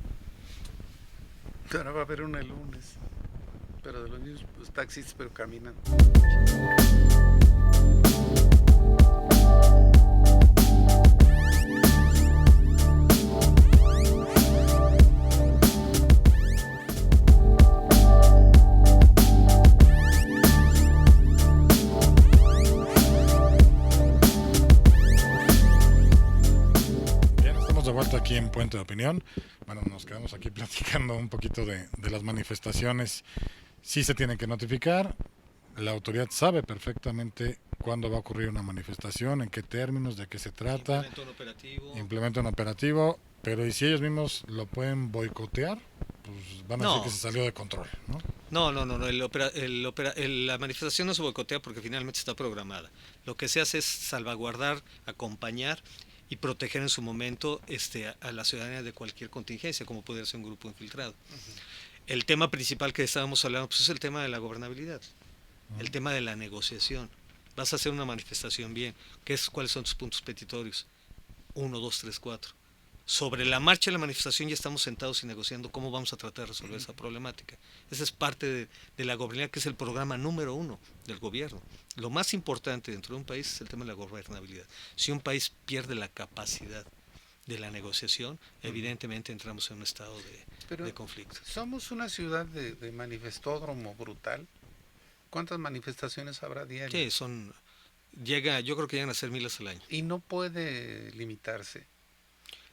Speaker 1: Ahora va a haber una el lunes, pero de los mismos pues, taxis, pero caminan.
Speaker 2: De vuelta aquí en Puente de Opinión. Bueno, nos quedamos aquí platicando un poquito de las manifestaciones. Sí se tienen que notificar. La autoridad sabe perfectamente cuándo va a ocurrir una manifestación, en qué términos, de qué se trata. Implementa un operativo. Pero ¿y si ellos mismos lo pueden boicotear? Pues van a decir que se salió de control, ¿no?
Speaker 3: No. La manifestación no se boicotea porque finalmente está programada. Lo que se hace es salvaguardar, acompañar y proteger en su momento a la ciudadanía de cualquier contingencia, como puede ser un grupo infiltrado. El tema principal que estábamos hablando pues, es el tema de la gobernabilidad, el tema de la negociación. Vas a hacer una manifestación bien, ¿cuáles son tus puntos petitorios? 1, 2, 3, 4. Sobre la marcha de la manifestación ya estamos sentados y negociando cómo vamos a tratar de resolver esa problemática. Esa es parte de la gobernabilidad, que es el programa número 1 del gobierno. Lo más importante dentro de un país es el tema de la gobernabilidad. Si un país pierde la capacidad de la negociación, evidentemente entramos en un estado de conflicto.
Speaker 1: Somos una ciudad de manifestódromo brutal. ¿Cuántas manifestaciones habrá diarias?
Speaker 3: Sí, yo creo que llegan a ser miles al año.
Speaker 1: Y no puede limitarse.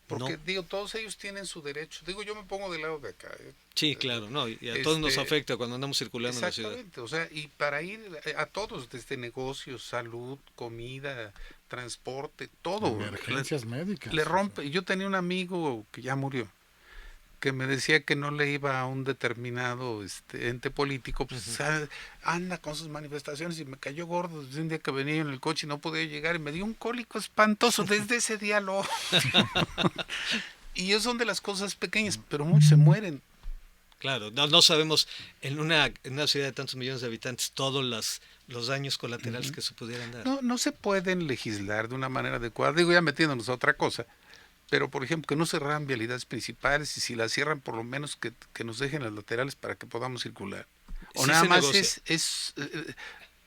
Speaker 1: Porque, todos ellos tienen su derecho. Yo me pongo del lado de acá.
Speaker 3: Sí, claro, y a todos nos afecta cuando andamos circulando en la ciudad.
Speaker 1: Exactamente, y para ir a todos, desde negocios, salud, comida, transporte, todo.
Speaker 2: Emergencias médicas.
Speaker 1: Le rompe. Yo tenía un amigo que ya murió, que me decía que no le iba a un determinado ente político, pues anda con sus manifestaciones y me cayó gordo desde un día que venía en el coche y no podía llegar y me dio un cólico espantoso desde ese día y son de las cosas pequeñas, pero muchos se mueren.
Speaker 3: Claro, no sabemos en una ciudad de tantos millones de habitantes todos los daños colaterales que se pudieran dar.
Speaker 1: No se pueden legislar de una manera adecuada, ya metiéndonos a otra cosa. Pero, por ejemplo, que no cerraran vialidades principales y si las cierran, por lo menos que nos dejen las laterales para que podamos circular. O sí nada más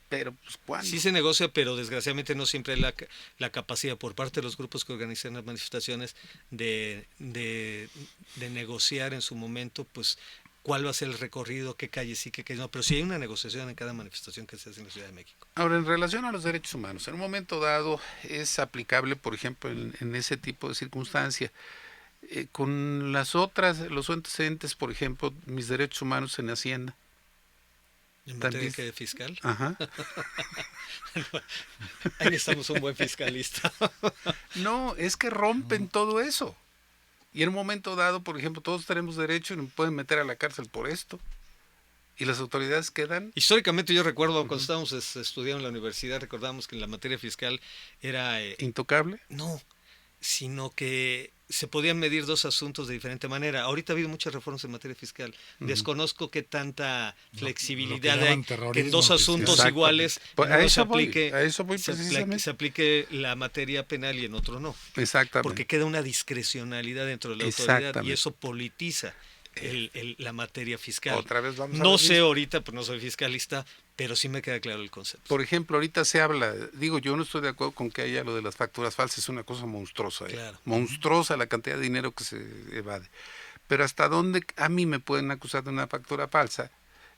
Speaker 1: pero, pues, ¿cuándo?
Speaker 3: Sí se negocia, pero desgraciadamente no siempre hay la capacidad por parte de los grupos que organizan las manifestaciones de negociar en su momento, pues, cuál va a ser el recorrido, qué calles sí, qué calles no. Pero sí hay una negociación en cada manifestación que se hace en la Ciudad de México.
Speaker 1: Ahora, en relación a los derechos humanos, en un momento dado es aplicable, por ejemplo, en ese tipo de circunstancia. Con los otros entes, por ejemplo, mis derechos humanos en Hacienda.
Speaker 3: ¿En materia de fiscal?
Speaker 1: Ajá.
Speaker 3: Ahí necesitamos un buen fiscalista.
Speaker 1: No, es que rompen todo eso. Y en un momento dado, por ejemplo, todos tenemos derecho y nos pueden meter a la cárcel por esto. Y las autoridades quedan...
Speaker 3: Históricamente yo recuerdo, cuando estábamos estudiando en la universidad, recordamos que en la materia fiscal era...
Speaker 1: ¿Intocable?
Speaker 3: No, sino que se podían medir dos asuntos de diferente manera. Ahorita ha habido muchas reformas en materia fiscal. Desconozco qué tanta flexibilidad hay que en dos asuntos iguales se aplique la materia penal y en otro no.
Speaker 1: Exactamente.
Speaker 3: Porque queda una discrecionalidad dentro de la autoridad y eso politiza la materia fiscal.
Speaker 1: Otra vez vamos a
Speaker 3: No
Speaker 1: lo
Speaker 3: sé
Speaker 1: mismo.
Speaker 3: ahorita, pues no soy fiscalista, pero sí me queda claro el concepto.
Speaker 1: Por ejemplo, ahorita se habla, digo, yo no estoy de acuerdo con que haya lo de las facturas falsas, es una cosa monstruosa,
Speaker 3: Claro.
Speaker 1: monstruosa la cantidad de dinero que se evade. Pero hasta dónde a mí me pueden acusar de una factura falsa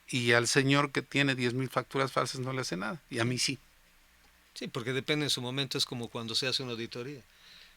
Speaker 1: y al señor que tiene 10,000 facturas falsas no le hace nada, y a mí sí.
Speaker 3: Sí, porque depende en su momento, es como cuando se hace una auditoría.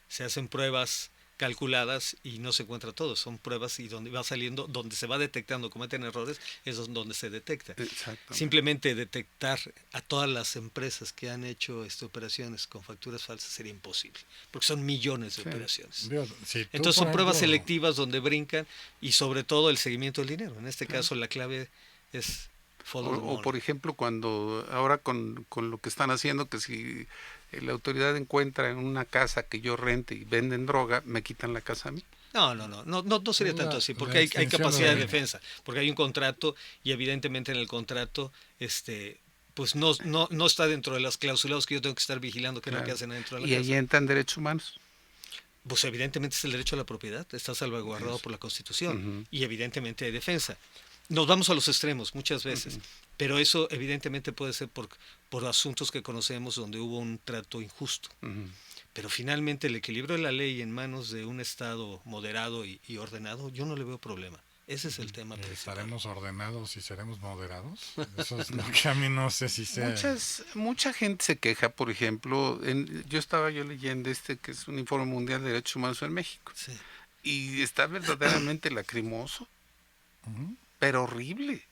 Speaker 3: Se hacen pruebas calculadas y no se encuentra todo, son pruebas y donde va saliendo, donde se va detectando, cometen errores, es donde se detecta.
Speaker 1: Exactamente.
Speaker 3: Simplemente detectar a todas las empresas que han hecho operaciones con facturas falsas sería imposible, porque son millones de operaciones.
Speaker 2: Digo, si tú,
Speaker 3: Entonces
Speaker 2: por
Speaker 3: son pruebas
Speaker 2: ejemplo,
Speaker 3: selectivas donde brincan y sobre todo el seguimiento del dinero. En este caso la clave es follow the
Speaker 1: O
Speaker 3: money.
Speaker 1: por ejemplo, cuando ahora con lo que están haciendo, que si la autoridad encuentra en una casa que yo rente y venden droga, me quitan la casa a mí.
Speaker 3: No sería tanto así, porque hay
Speaker 2: extinción
Speaker 3: capacidad de defensa, porque hay un contrato y evidentemente en el contrato, pues no está dentro de los clausulados que yo tengo que estar vigilando qué es lo que
Speaker 1: Claro.
Speaker 3: hacen dentro de la
Speaker 1: Y
Speaker 3: casa.
Speaker 1: ahí entran derechos humanos.
Speaker 3: Pues evidentemente es el derecho a la propiedad, está salvaguardado por la Constitución y evidentemente hay defensa. Nos vamos a los extremos muchas veces, pero eso evidentemente puede ser por asuntos que conocemos donde hubo un trato injusto. Pero finalmente el equilibrio de la ley en manos de un Estado moderado y ordenado, yo no le veo problema. Ese es el tema principal.
Speaker 2: ¿estaremos ordenados y seremos moderados? Eso es lo que a mí no sé si sea.
Speaker 1: Mucha gente se queja, por ejemplo, yo estaba leyendo que es un informe mundial de derechos humanos en México,
Speaker 3: Sí.
Speaker 1: y está verdaderamente lacrimoso, pero horrible.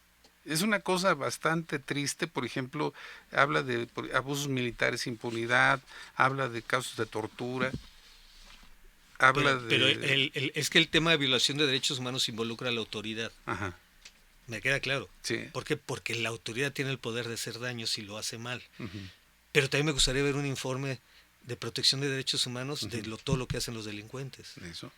Speaker 1: Es una cosa bastante triste. Por ejemplo, habla de abusos militares, impunidad, habla de casos de tortura, habla
Speaker 3: Pero
Speaker 1: de...
Speaker 3: es que el tema de violación de derechos humanos involucra a la autoridad.
Speaker 1: Ajá,
Speaker 3: Me queda claro.
Speaker 1: sí.
Speaker 3: ¿Por qué? Porque la autoridad tiene el poder de hacer daño si lo hace mal.
Speaker 1: Ujú.
Speaker 3: Pero también me gustaría ver un informe de protección de derechos humanos de todo lo que hacen los delincuentes.
Speaker 1: Eso.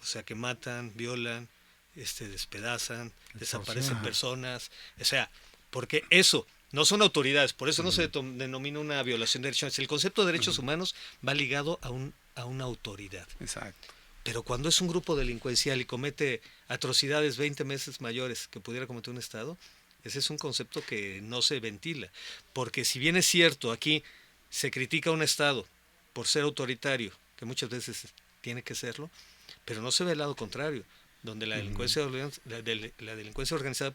Speaker 3: O sea, que matan, violan, despedazan, desaparecen personas. O sea, porque eso no son autoridades, por eso no se denomina una violación de derechos humanos. El concepto de derechos humanos va ligado a una autoridad.
Speaker 1: Exacto.
Speaker 3: Pero cuando es un grupo delincuencial y comete atrocidades 20 veces mayores que pudiera cometer un Estado, ese es un concepto que no se ventila. Porque si bien es cierto, aquí se critica a un Estado por ser autoritario, que muchas veces tiene que serlo, pero no se ve el lado contrario, donde la delincuencia, la delincuencia organizada,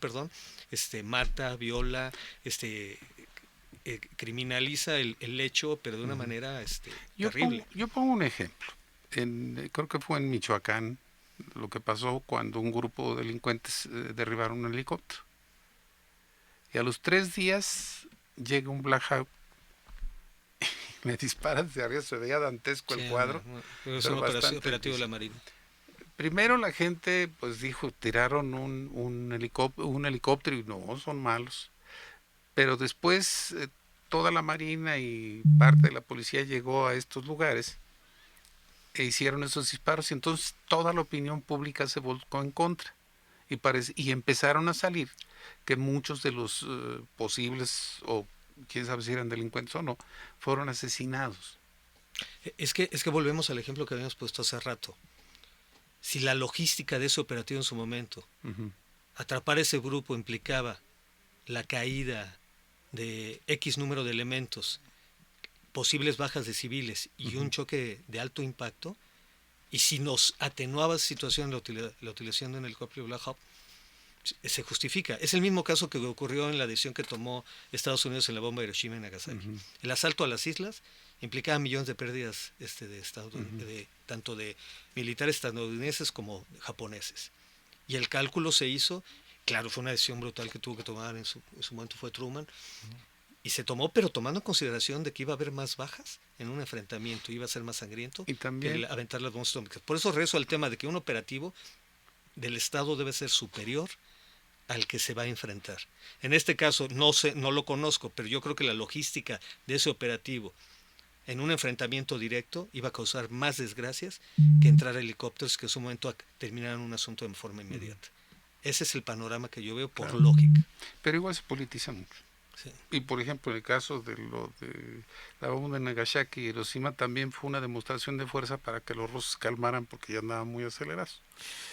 Speaker 3: mata, viola, criminaliza el hecho, pero de una manera terrible.
Speaker 1: Yo pongo un ejemplo. Creo que fue en Michoacán lo que pasó cuando un grupo de delincuentes derribaron un helicóptero. Y a los 3 días llega un Black Hawk, me dispara desde arriba, se veía dantesco el cuadro.
Speaker 3: Es un operativo de la Marina.
Speaker 1: Primero la gente pues dijo, tiraron un helicóptero y no, son malos. Pero después toda la Marina y parte de la policía llegó a estos lugares e hicieron esos disparos, y entonces toda la opinión pública se volcó en contra y empezaron a salir que muchos de los posibles, o quién sabe si eran delincuentes o no, fueron asesinados.
Speaker 3: Es que volvemos al ejemplo que habíamos puesto hace rato. Si la logística de ese operativo en su momento, atrapar ese grupo implicaba la caída de X número de elementos, posibles bajas de civiles y un choque de alto impacto, y si nos atenuaba esa situación la utilización de un helicóptero Black Hawk, se justifica. Es el mismo caso que ocurrió en la decisión que tomó Estados Unidos en la bomba de Hiroshima y Nagasaki. El asalto a las islas implicaba millones de pérdidas tanto de militares estadounidenses como japoneses. Y el cálculo se hizo, claro, fue una decisión brutal que tuvo que tomar en su momento fue Truman, y se tomó, pero tomando en consideración de que iba a haber más bajas en un enfrentamiento, iba a ser más sangriento
Speaker 1: y también
Speaker 3: que aventar las bombas atómicas. Por eso regreso al tema de que un operativo del Estado debe ser superior al que se va a enfrentar. En este caso no lo conozco, pero yo creo que la logística de ese operativo en un enfrentamiento directo iba a causar más desgracias que entrar helicópteros que en su momento terminaran un asunto de forma inmediata. Ese es el panorama que yo veo por lógica.
Speaker 1: Pero igual se politiza mucho.
Speaker 3: Sí.
Speaker 1: Y por ejemplo, en el caso de lo de la bomba de Nagasaki y Hiroshima también fue una demostración de fuerza para que los rusos calmaran porque ya andaban muy acelerados.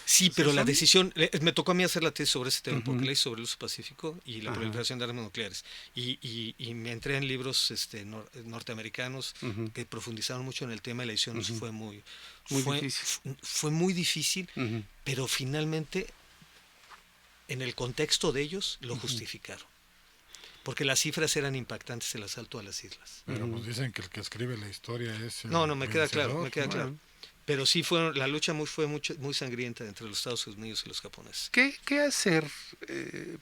Speaker 3: Sí,
Speaker 1: O sea,
Speaker 3: pero la
Speaker 1: son-
Speaker 3: decisión, me tocó a mí hacer la tesis sobre ese tema, porque
Speaker 1: Ujú.
Speaker 3: leí sobre el uso pacífico y la
Speaker 1: Ajá.
Speaker 3: proliferación de armas nucleares. Y me entré en libros norteamericanos
Speaker 1: Ujú.
Speaker 3: que profundizaron mucho en el tema y la edición
Speaker 1: Ujú.
Speaker 3: fue muy,
Speaker 1: Muy difícil.
Speaker 3: fue muy difícil,
Speaker 1: Ujú.
Speaker 3: pero finalmente en el contexto de ellos lo
Speaker 1: Ujú.
Speaker 3: justificaron. Porque las cifras eran impactantes, el asalto a las islas.
Speaker 2: Pero
Speaker 1: Ujú.
Speaker 2: pues dicen que el que escribe la historia es el
Speaker 3: No, me queda claro,
Speaker 2: vencedor,
Speaker 3: me queda
Speaker 2: ¿no?
Speaker 3: claro. Pero sí la lucha fue muy sangrienta entre los Estados Unidos y los japoneses.
Speaker 1: ¿Qué hacer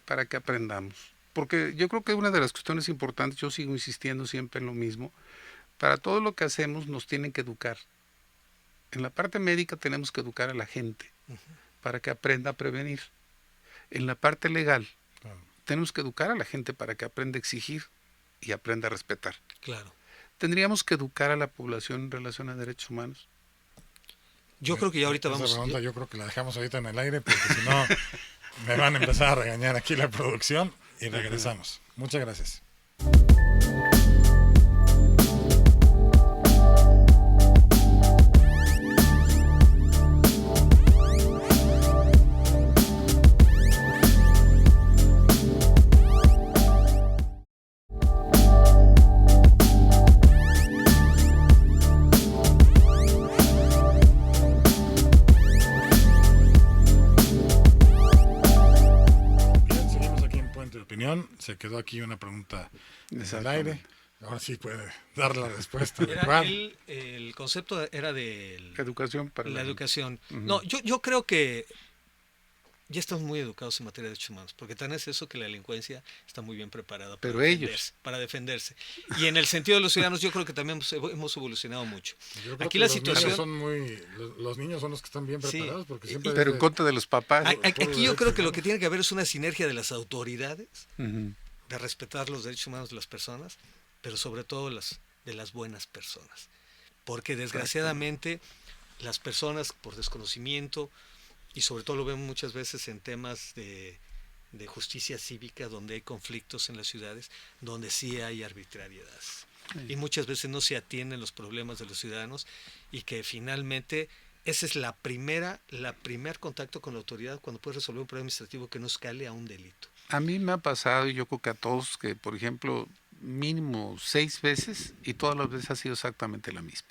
Speaker 1: para que aprendamos? Porque yo creo que una de las cuestiones importantes, yo sigo insistiendo siempre en lo mismo, para todo lo que hacemos nos tienen que educar. En la parte médica tenemos que educar a la gente
Speaker 3: Ujú.
Speaker 1: para que aprenda a prevenir. En la parte legal
Speaker 2: Claro.
Speaker 1: tenemos que educar a la gente para que aprenda a exigir y aprenda a respetar.
Speaker 3: Claro.
Speaker 1: Tendríamos que educar a la población en relación a derechos humanos.
Speaker 3: Yo creo que ya ahorita
Speaker 2: Esa
Speaker 3: vamos.
Speaker 2: pregunta yo creo que la dejamos ahorita en el aire porque si no me van a empezar a regañar aquí la producción y regresamos. Muchas gracias. Bien, seguimos aquí en Puente de Opinión. Se quedó aquí una pregunta en el
Speaker 1: Exactamente.
Speaker 2: aire. Ahora sí puede dar la respuesta
Speaker 3: Era
Speaker 2: adecuada.
Speaker 3: el concepto era de
Speaker 1: Educación para
Speaker 3: la
Speaker 1: gente.
Speaker 3: educación.
Speaker 1: Ujú.
Speaker 3: No, yo creo que ya estamos muy educados en materia de derechos humanos, porque tan es eso que la delincuencia está muy bien preparada
Speaker 1: Pero
Speaker 3: para defenderse. Y en el sentido de los ciudadanos, yo creo que también hemos evolucionado mucho.
Speaker 2: Yo creo
Speaker 3: Aquí
Speaker 2: que
Speaker 3: la
Speaker 2: los
Speaker 3: situación-
Speaker 2: niños son los niños son los que están bien
Speaker 3: Sí.
Speaker 2: preparados porque siempre
Speaker 1: Pero en
Speaker 2: desde-
Speaker 1: contra de los papás.
Speaker 3: Aquí yo creo que lo que tiene que haber es una sinergia de las autoridades,
Speaker 1: Ujú.
Speaker 3: de respetar los derechos humanos de las personas, pero sobre todo de las buenas personas. Porque desgraciadamente las personas por desconocimiento, y sobre todo lo vemos muchas veces en temas de justicia cívica, donde hay conflictos en las ciudades, donde sí hay arbitrariedades.
Speaker 1: Sí.
Speaker 3: Y muchas veces no se atienden los problemas de los ciudadanos y que finalmente esa es la primer contacto con la autoridad cuando puedes resolver un problema administrativo que no escale a un delito.
Speaker 1: A mí me ha pasado, y yo creo que a todos, que por ejemplo, mínimo 6 veces, y todas las veces ha sido exactamente la misma.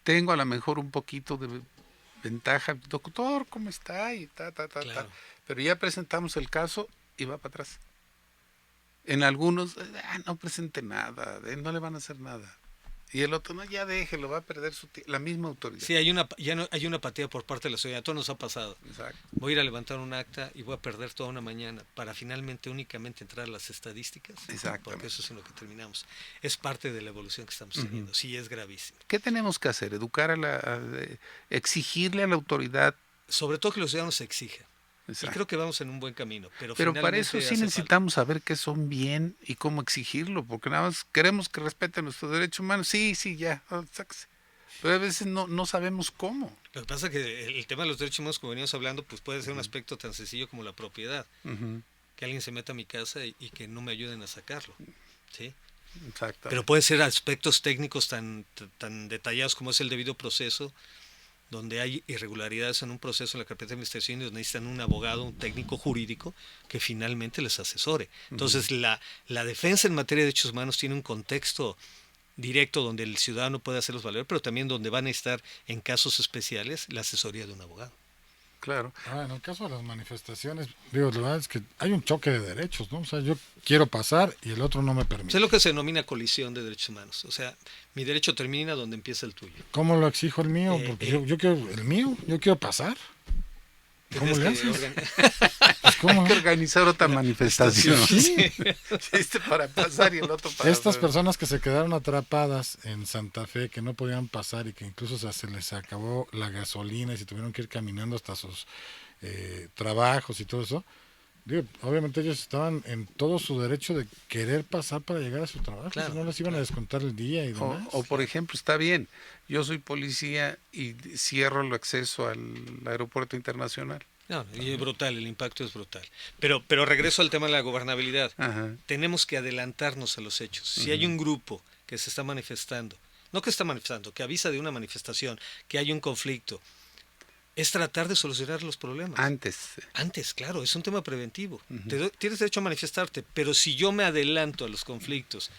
Speaker 1: Tengo a lo mejor un poquito de ventaja, doctor, ¿cómo está? Y
Speaker 3: Claro.
Speaker 1: Pero ya presentamos el caso y va para atrás. En algunos, no presente nada, no le van a hacer nada. Y el otro, no, ya déjelo, va a perder la misma autoridad.
Speaker 3: Sí, hay una apatía por parte de la sociedad, todo nos ha pasado.
Speaker 1: Exacto.
Speaker 3: Voy a ir a levantar un acta y voy a perder toda una mañana para finalmente únicamente entrar a las estadísticas.
Speaker 1: Exactamente.
Speaker 3: Porque eso es en lo que terminamos. Es parte de la evolución que estamos teniendo.
Speaker 1: Ujú.
Speaker 3: Sí, es gravísimo.
Speaker 1: ¿Qué tenemos que hacer? Educar exigirle a la autoridad.
Speaker 3: Sobre todo que los ciudadanos se exijan. Y
Speaker 1: Exacto.
Speaker 3: creo que vamos en un buen camino. Pero
Speaker 1: Pero para
Speaker 3: finalmente
Speaker 1: eso sí
Speaker 3: hace falta.
Speaker 1: necesitamos saber qué son bien y cómo exigirlo, porque nada más queremos que respeten nuestros derechos humanos. Sí, ya, sáquese. Pero a veces no sabemos cómo.
Speaker 3: Lo que pasa es que el tema de los derechos humanos, como veníamos hablando, pues puede ser un aspecto tan sencillo como la propiedad.
Speaker 1: Ujú.
Speaker 3: Que alguien se meta a mi casa y que no me ayuden a sacarlo. ¿Sí?
Speaker 1: Exacto.
Speaker 3: Pero puede ser aspectos técnicos tan detallados como es el debido proceso, donde hay irregularidades en un proceso en la carpeta de investigación y donde necesitan un abogado, un técnico jurídico que finalmente les asesore. Entonces, la defensa en materia de derechos humanos tiene un contexto directo donde el ciudadano puede hacerlos valer, pero también donde van a estar en casos especiales la asesoría de un abogado.
Speaker 1: Claro.
Speaker 2: En el caso de las manifestaciones, digo, la verdad es que hay un choque de derechos, ¿no? O sea, yo quiero pasar y el otro no me permite.
Speaker 3: Es lo que se denomina colisión de derechos humanos. O sea, mi derecho termina donde empieza el tuyo.
Speaker 2: ¿Cómo lo exijo el mío? Porque yo quiero el mío, yo quiero pasar. ¿Cómo le
Speaker 3: Tienes que
Speaker 2: haces? Pues, ¿cómo?
Speaker 1: Hay que organizar otra manifestación.
Speaker 2: Sí.
Speaker 1: Este para pasar y el otro para...
Speaker 2: Estas personas que se quedaron atrapadas en Santa Fe, que no podían pasar y que incluso se les acabó la gasolina y se tuvieron que ir caminando hasta sus trabajos y todo eso, digo, obviamente ellos estaban en todo su derecho de querer pasar para llegar a su trabajo,
Speaker 3: Claro,
Speaker 2: si no les iban a descontar el día y demás.
Speaker 1: O por ejemplo, está bien, yo soy policía y cierro el acceso al aeropuerto internacional.
Speaker 3: No, y es brutal, el impacto es brutal. Pero regreso al tema de la gobernabilidad.
Speaker 1: Ajá.
Speaker 3: Tenemos que adelantarnos a los hechos. Si hay un grupo que se está manifestando, no que está manifestando, que avisa de una manifestación, que hay un conflicto, es tratar de solucionar los problemas. Antes, claro, es un tema preventivo. Tienes derecho a manifestarte, pero si yo me adelanto a los conflictos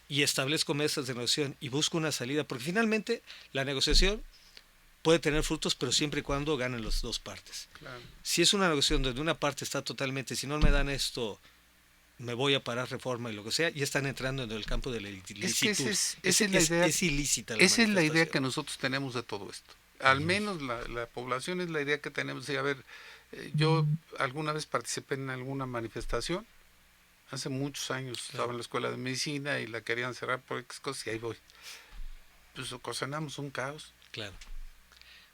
Speaker 3: y establezco mesas de negociación y busco una salida, porque finalmente la negociación puede tener frutos, pero siempre y cuando ganen las dos partes.
Speaker 1: Claro.
Speaker 3: Si es una negociación donde una parte está totalmente, si no me dan esto, me voy a parar reforma y lo que sea, ya están entrando en el campo de la ilicitud.
Speaker 1: Es que esa es la idea.
Speaker 3: Es ilícita la
Speaker 1: Esa es la idea
Speaker 3: manifestación.
Speaker 1: que nosotros tenemos de todo esto. Al menos la población es la idea que tenemos. A ver, yo alguna vez participé en alguna manifestación, hace muchos años, estaba en la escuela de medicina y la querían cerrar por X cosas y ahí voy. Pues ocasionamos un caos.
Speaker 3: Claro.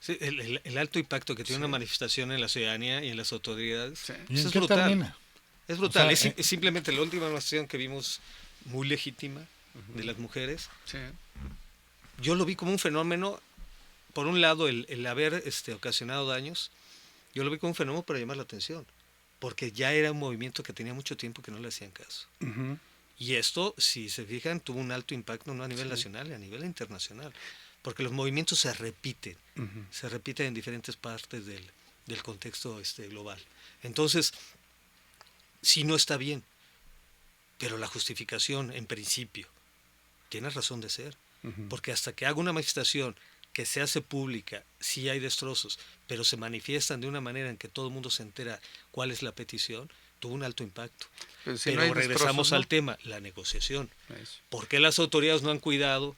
Speaker 3: Sí, el alto impacto que tiene una manifestación en la ciudadanía y en las autoridades,
Speaker 1: Sí.
Speaker 2: ¿Y en
Speaker 3: es
Speaker 2: qué
Speaker 3: brutal.
Speaker 2: termina?
Speaker 3: Es brutal.
Speaker 2: O sea,
Speaker 3: Es simplemente la última manifestación que vimos muy legítima de las mujeres.
Speaker 1: Sí.
Speaker 3: Yo lo vi como un fenómeno, por un lado, el haber ocasionado daños, yo lo vi como un fenómeno para llamar la atención, porque ya era un movimiento que tenía mucho tiempo que no le hacían caso.
Speaker 1: Ujú.
Speaker 3: Y esto, si se fijan, tuvo un alto impacto no a nivel nacional, a nivel internacional, porque los movimientos se repiten en diferentes partes del contexto global. Entonces, sí no está bien, pero la justificación, en principio, tiene razón de ser, porque hasta que haga una manifestación que se hace pública, sí hay destrozos, pero se manifiestan de una manera en que todo el mundo se entera cuál es la petición, tuvo un alto impacto.
Speaker 1: Pero si
Speaker 3: Pero
Speaker 1: no hay
Speaker 3: regresamos
Speaker 1: destrozos, ¿no?
Speaker 3: al tema, la negociación.
Speaker 1: Eso.
Speaker 3: ¿Por qué las autoridades no han cuidado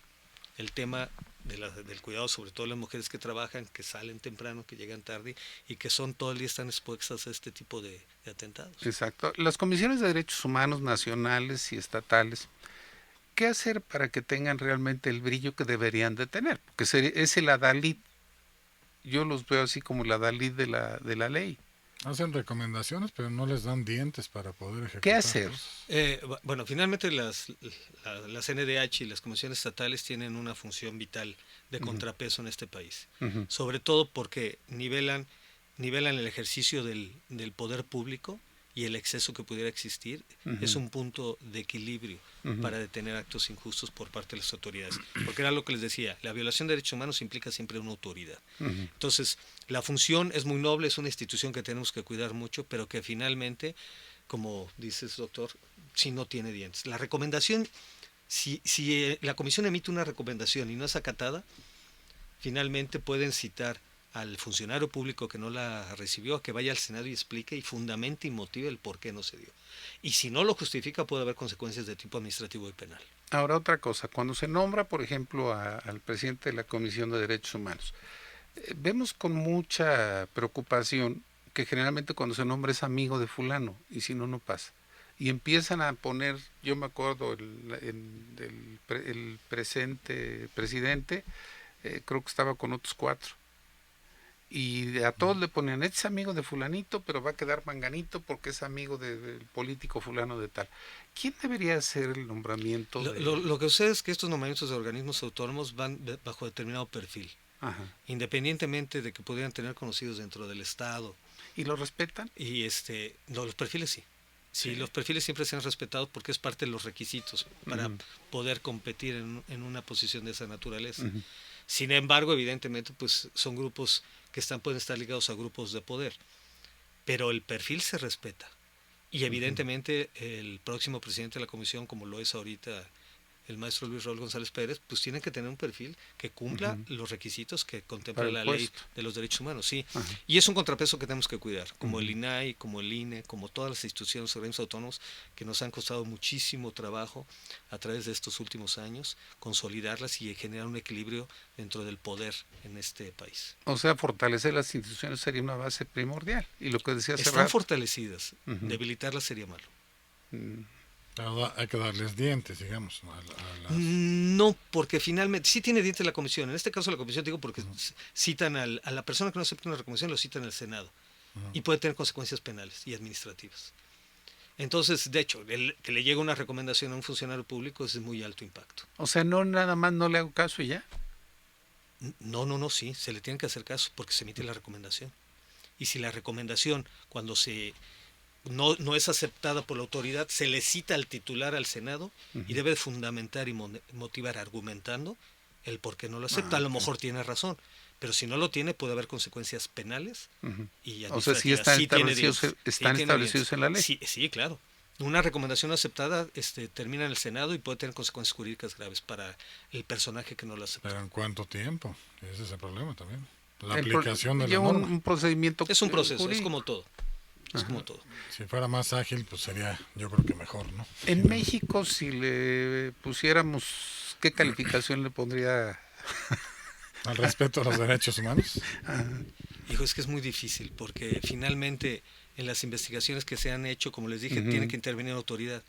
Speaker 3: el tema del cuidado, sobre todo las mujeres que trabajan, que salen temprano, que llegan tarde y que son todo el día están expuestas a este tipo de atentados?
Speaker 1: Exacto. Las comisiones de derechos humanos nacionales y estatales, ¿qué hacer para que tengan realmente el brillo que deberían de tener? Porque es el adalid. Yo los veo así como el adalid de la ley.
Speaker 2: Hacen recomendaciones, pero no les dan dientes para poder ejecutar.
Speaker 1: ¿Qué hacer?
Speaker 2: cosas.
Speaker 3: Bueno, finalmente las NDH y las comisiones estatales tienen una función vital de contrapeso en este país,
Speaker 1: Ujú.
Speaker 3: sobre todo porque nivelan el ejercicio del poder público y el exceso que pudiera existir. Es un punto de equilibrio para detener actos injustos por parte de las autoridades, porque era lo que les decía, la violación de derechos humanos implica siempre una autoridad. Entonces, la función es muy noble, es una institución que tenemos que cuidar mucho, pero que finalmente, como dices, doctor, si no tiene dientes. La recomendación, si la comisión emite una recomendación y no es acatada, finalmente pueden citar al funcionario público que no la recibió a que vaya al Senado y explique y fundamente y motive el por qué no se dio. Y si no lo justifica, puede haber consecuencias de tipo administrativo y penal.
Speaker 1: Ahora otra cosa, cuando se nombra, por ejemplo, al presidente de la Comisión de Derechos Humanos, vemos con mucha preocupación que generalmente cuando se nombra es amigo de fulano y si no, no pasa. Y empiezan a poner, yo me acuerdo, el presente presidente, creo que estaba con otros 4. Y a todos le ponían, este es amigo de fulanito, pero va a quedar manganito porque es amigo del político fulano de tal. ¿Quién debería hacer el nombramiento?
Speaker 3: Lo que sucede es que estos nombramientos de organismos autónomos van bajo determinado perfil,
Speaker 1: Ajá.
Speaker 3: independientemente de que pudieran tener conocidos dentro del Estado.
Speaker 1: ¿Y lo respetan?
Speaker 3: Y no, los perfiles sí. Sí, los perfiles siempre se han respetado porque es parte de los requisitos para poder competir en una posición de esa naturaleza. Sin embargo, evidentemente, pues son grupos que pueden estar ligados a grupos de poder, pero el perfil se respeta. Y evidentemente el próximo presidente de la comisión, como lo es ahorita el maestro Luis Raúl González Pérez, pues tiene que tener un perfil que cumpla los requisitos que contempla la ley de los derechos humanos, sí. Y es un contrapeso que tenemos que cuidar, como el INAI, como el INE, como todas las instituciones, organismos autónomos que nos han costado muchísimo trabajo a través de estos últimos años, consolidarlas y generar un equilibrio dentro del poder en este país.
Speaker 1: O sea, fortalecer las instituciones sería una base primordial. Y lo que decía hace
Speaker 3: Están
Speaker 1: rato,
Speaker 3: fortalecidas, debilitarlas sería malo.
Speaker 2: Pero hay que darles dientes, digamos.
Speaker 3: No, porque finalmente sí tiene dientes la comisión. En este caso la comisión, digo, porque citan a la persona que no acepta una recomendación, lo citan al Senado. Y puede tener consecuencias penales y administrativas. Entonces, de hecho, que le llegue una recomendación a un funcionario público es de muy alto impacto.
Speaker 1: o sea, no nada más no le hago caso y ya.
Speaker 3: No, sí, se le tiene que hacer caso porque se emite la recomendación. y si la recomendación, cuando no es aceptada por la autoridad, se le cita al titular al Senado y debe fundamentar y motivar argumentando el por qué no lo acepta. A lo mejor tiene razón, pero si no lo tiene puede haber consecuencias penales y
Speaker 1: O sea, sí
Speaker 3: administrativas.
Speaker 1: están establecidos en la ley.
Speaker 3: Sí, claro. Una recomendación aceptada termina en el Senado y puede tener consecuencias jurídicas graves para el personaje que no lo acepta.
Speaker 2: ¿Pero en cuánto tiempo? Ese es el problema también. La aplicación de la
Speaker 1: lleva
Speaker 2: norma.
Speaker 1: un procedimiento
Speaker 3: Es un proceso,
Speaker 1: jurídico.
Speaker 3: es como todo. Es como todo.
Speaker 2: Si fuera más ágil, pues sería, yo creo que mejor, ¿no?
Speaker 1: En México, si le pusiéramos, ¿qué calificación le pondría?
Speaker 2: Al respeto a los derechos humanos.
Speaker 3: Hijo, es que es muy difícil porque finalmente en las investigaciones que se han hecho, como les dije, tiene que intervenir la autoridad.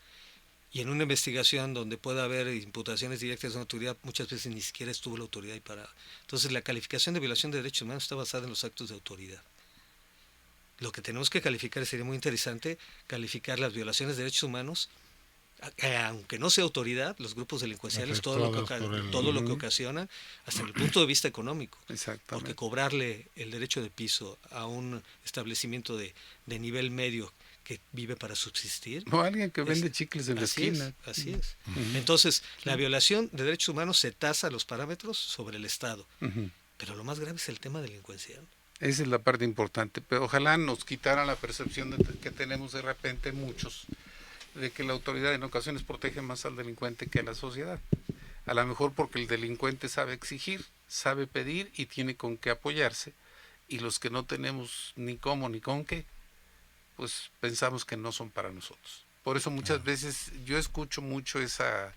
Speaker 3: Y en una investigación donde pueda haber imputaciones directas de una autoridad, muchas veces ni siquiera estuvo la autoridad ahí para. Entonces la calificación de violación de derechos humanos está basada en los actos de autoridad. Lo que tenemos que calificar, sería muy interesante, calificar las violaciones de derechos humanos, aunque no sea autoridad, los grupos delincuenciales, todo lo que ocasionan, hasta el punto de vista económico.
Speaker 1: Exactamente.
Speaker 3: Porque cobrarle el derecho de piso a un establecimiento de nivel medio que vive para subsistir.
Speaker 1: O alguien que vende chicles en la esquina.
Speaker 3: Así es. Entonces, la violación de derechos humanos se tasa los parámetros sobre el Estado. Pero lo más grave es el tema delincuencial.
Speaker 1: Esa es la parte importante, pero ojalá nos quitaran la percepción que tenemos de repente muchos, de que la autoridad en ocasiones protege más al delincuente que a la sociedad. A lo mejor porque el delincuente sabe exigir, sabe pedir y tiene con qué apoyarse, y los que no tenemos ni cómo ni con qué, pues pensamos que no son para nosotros. Por eso muchas veces yo escucho mucho esa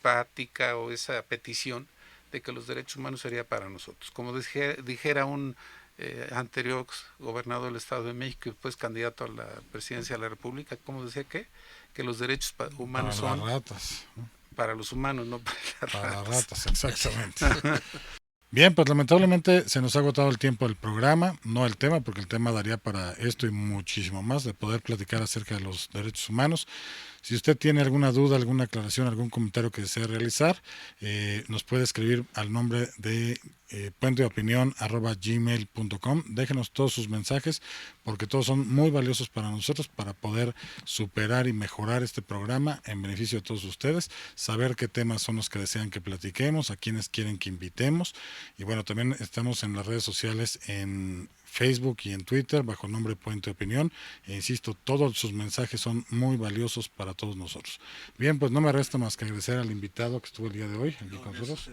Speaker 1: práctica o esa petición de que los derechos humanos sería para nosotros. Como dijera un anterior gobernador del Estado de México y después candidato a la presidencia de la República, ¿cómo decía que los derechos humanos
Speaker 2: para
Speaker 1: son
Speaker 2: las ratas, ¿no?
Speaker 1: Para los humanos, no para las ratas.
Speaker 2: Exactamente. Bien, pues lamentablemente se nos ha agotado el tiempo del programa, no el tema, porque el tema daría para esto y muchísimo más, de poder platicar acerca de los derechos humanos. Si usted tiene alguna duda, alguna aclaración, algún comentario que desee realizar, nos puede escribir al nombre de puentedeopinión@gmail.com. Déjenos todos sus mensajes porque todos son muy valiosos para nosotros para poder superar y mejorar este programa en beneficio de todos ustedes, saber qué temas son los que desean que platiquemos, a quienes quieren que invitemos. Y bueno, también estamos en las redes sociales, en Facebook y en Twitter bajo el nombre Puente de Opinión. E insisto, todos sus mensajes son muy valiosos para todos nosotros. Bien, pues no me resta más que agradecer al invitado que estuvo el día de hoy aquí con nosotros.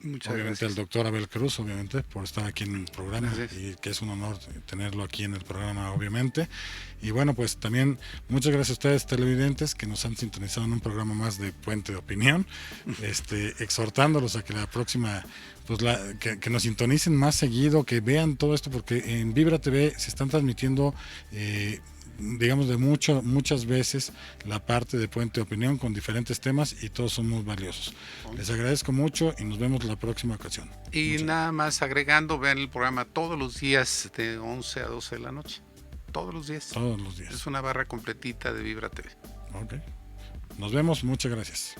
Speaker 1: Muchas
Speaker 2: obviamente
Speaker 1: gracias.
Speaker 2: al doctor Abel Cruz, obviamente, por estar aquí en el programa,
Speaker 1: Gracias.
Speaker 2: y que es un honor tenerlo aquí en el programa, obviamente. Y bueno, pues también muchas gracias a ustedes, televidentes, que nos han sintonizado en un programa más de Puente de Opinión, exhortándolos a que la próxima, pues que nos sintonicen más seguido, que vean todo esto, porque en Vibra TV se están transmitiendo digamos muchas veces la parte de Puente de Opinión con diferentes temas y todos son muy valiosos. Les agradezco mucho y nos vemos la próxima ocasión.
Speaker 1: Y nada más agregando, vean el programa todos los días de 11 a 12 de la noche. Todos los días.
Speaker 2: Todos los días.
Speaker 1: Es una barra completita de Vibra TV.
Speaker 2: Ok. Nos vemos, muchas gracias.